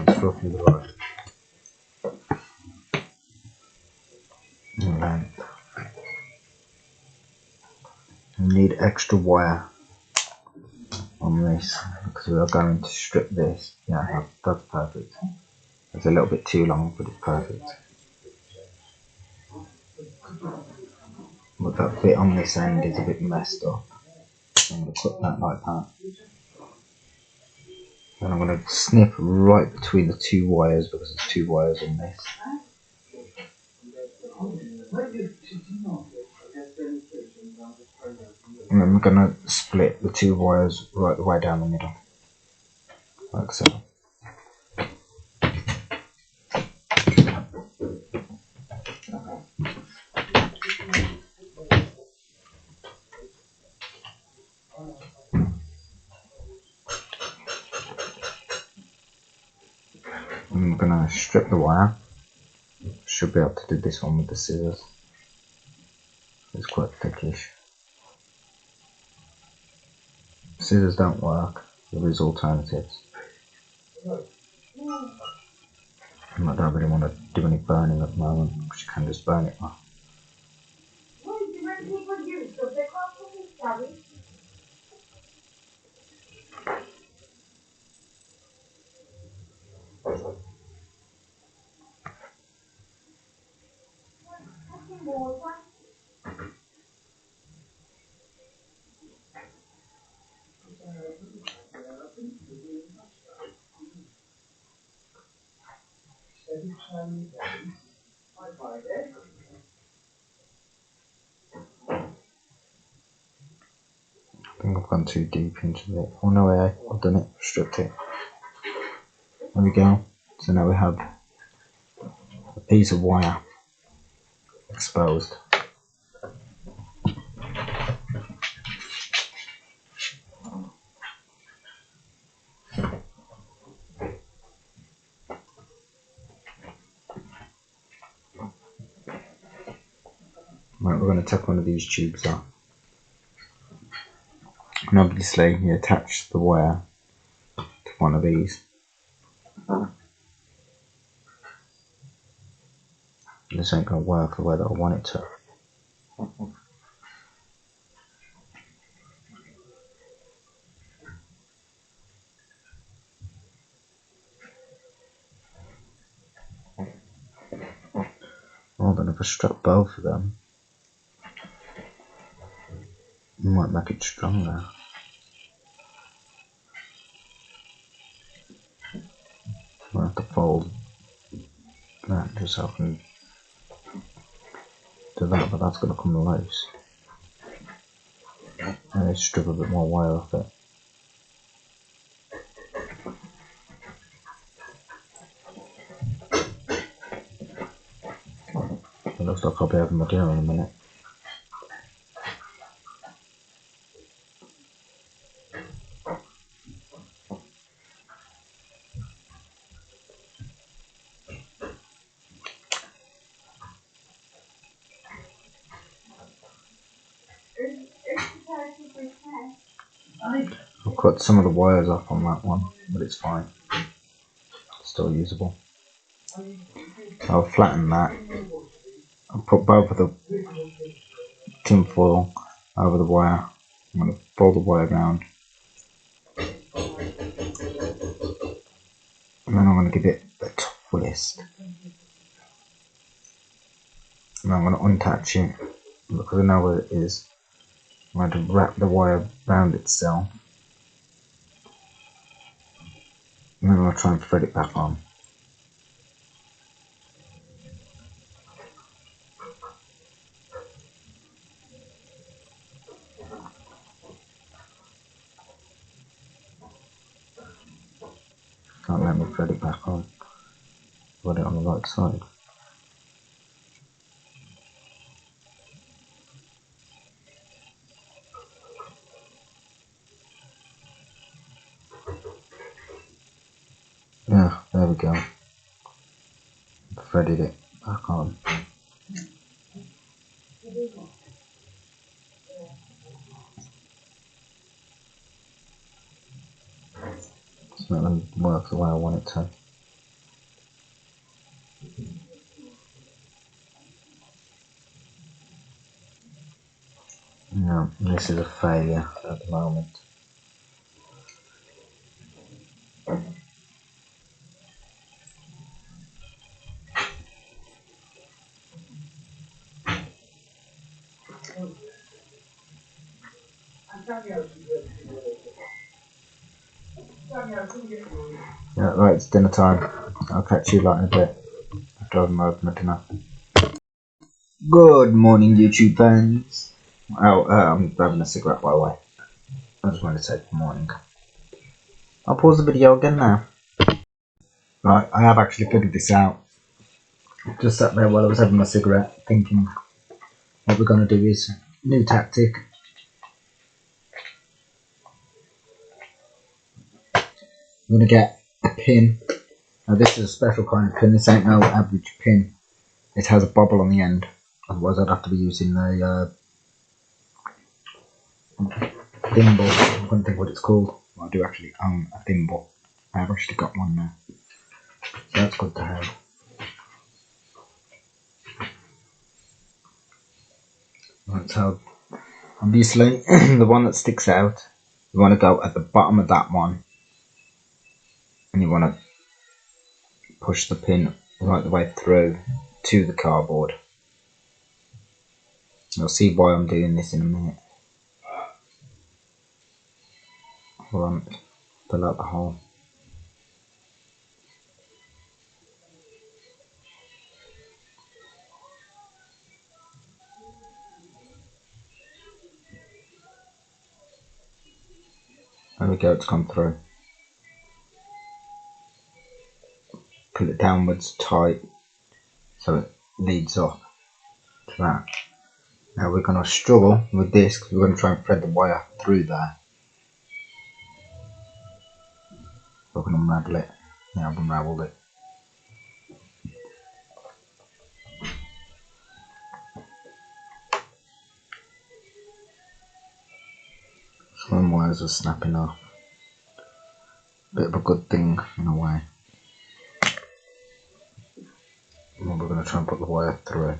That's roughly the right length. We need extra wire on this because we are going to strip this. Yeah, that's perfect. It's a little bit too long, but it's perfect. But that bit on this end is a bit messed up. I'm going to cut that like that. Then I'm going to snip right between the two wires because there's two wires on this. And then we're going to split the two wires right the way down the middle. Like so. I'm going to strip the wire. Should be able to do this one with the scissors. It's quite thickish. Scissors don't work. There is alternatives. I don't really want to do any burning at the moment because you can just burn it off. I think I've gone too deep into it. Oh no, I've done it. Stripped it. There we go. So now we have a piece of wire exposed. Right, we're going to take one of these tubes out. And obviously you attach the wire to one of these. This ain't going to work the way that I want it to. Well then, if I strap both of them, it might make it stronger. I'll have to fold that just so I can do that, but that's going to come loose. And let's strip a bit more wire off it. It looks like I'll be having my dinner in a minute. I've cut some of the wires off on that one, but it's fine. It's still usable. I'll flatten that. I'll put both of the tin foil over the wire. I'm going to fold the wire round. And then I'm going to give it a twist. And I'm going to untouch it because I know where it is. I'm going to wrap the wire around itself. And then I'll try and thread it back on. Can't let me thread it back on. Put it on the right side. There we go. Threaded it back on. Just make them work the way I want it to. No, this is a failure at the moment. Yeah, right, it's dinner time. I'll catch you lot in a bit after I've made my dinner. Good morning, YouTube fans. Oh, I'm having a cigarette, by the way. I just wanted to say good morning. I'll pause the video again now. Right, I have actually figured this out. Just sat there while I was having my cigarette, thinking what we're going to do is new tactic. We're going to get a pin. Now this is a special kind of pin. This ain't no average pin. It has a bobble on the end. Otherwise I'd have to be using the thimble. I couldn't think what it's called. Well, I do actually own a thimble. I have actually got one now. So that's good to have. Right, so obviously the one that sticks out, you want to go at the bottom of that one. And you want to push the pin right the way through to the cardboard. You'll see why I'm doing this in a minute. Hold on, fill out the hole. There we go, it's gone through. Pull it downwards tight so it leads up to that. Now we're going to struggle with this because we're going to try and thread the wire through there. We're going to unravel it. Yeah, I've unravelled it. Some wires are snapping off. Bit of a good thing in a way. And we're going to try and put the wire through.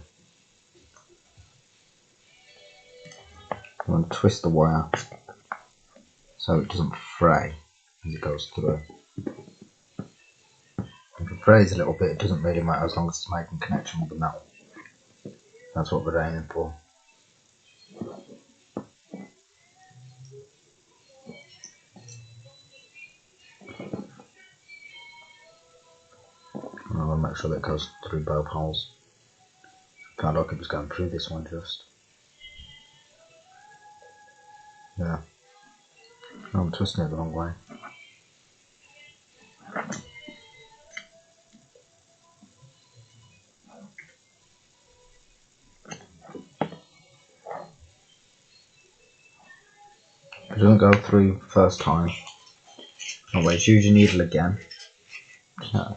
We're going to twist the wire so it doesn't fray as it goes through. If it frays a little bit, it doesn't really matter as long as it's making connection with the metal. That's what we're aiming for. And I want to make sure that it goes through both holes. Felt like it was going through this one just. Yeah. Oh, I'm twisting it the wrong way. If it doesn't go through first time, always use your needle again. I'm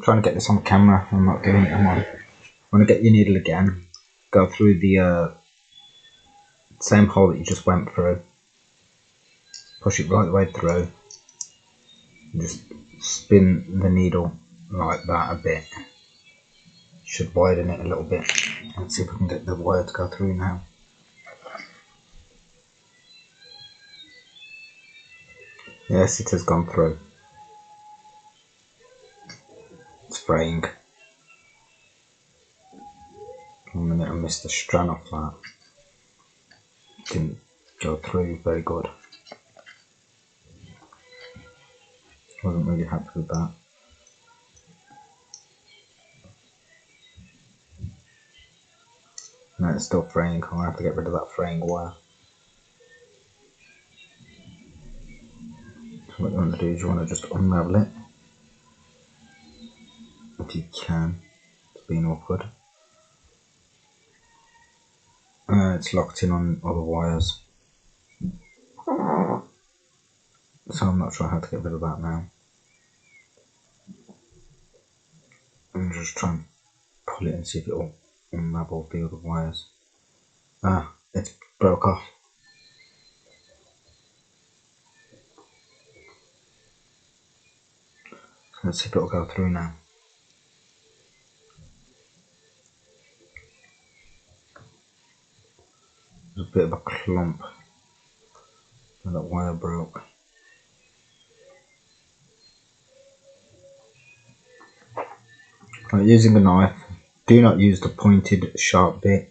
trying to get this on camera, I'm not doing it, I'm on. Want to get your needle again, go through the same hole that you just went through, push it right the way through, and just spin the needle like that a bit. Should widen it a little bit. Let's see if we can get the wire to go through now. Yes, it has gone through. It's fraying. 1 minute, I missed the strand off that. Didn't go through very good. Wasn't really happy with that. No, it's still fraying. I'm gonna have to get rid of that fraying wire. So what you want to do is you want to just unravel it if you can. It's being awkward. It's locked in on other wires, so I'm not sure how to get rid of that now. and just try and pull it and see if it will unravel the other wires. Ah, it's broke off. Let's see if it'll go through now. There's a bit of a clump and that wire broke. Right, using a knife, do not use the pointed sharp bit,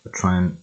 but try and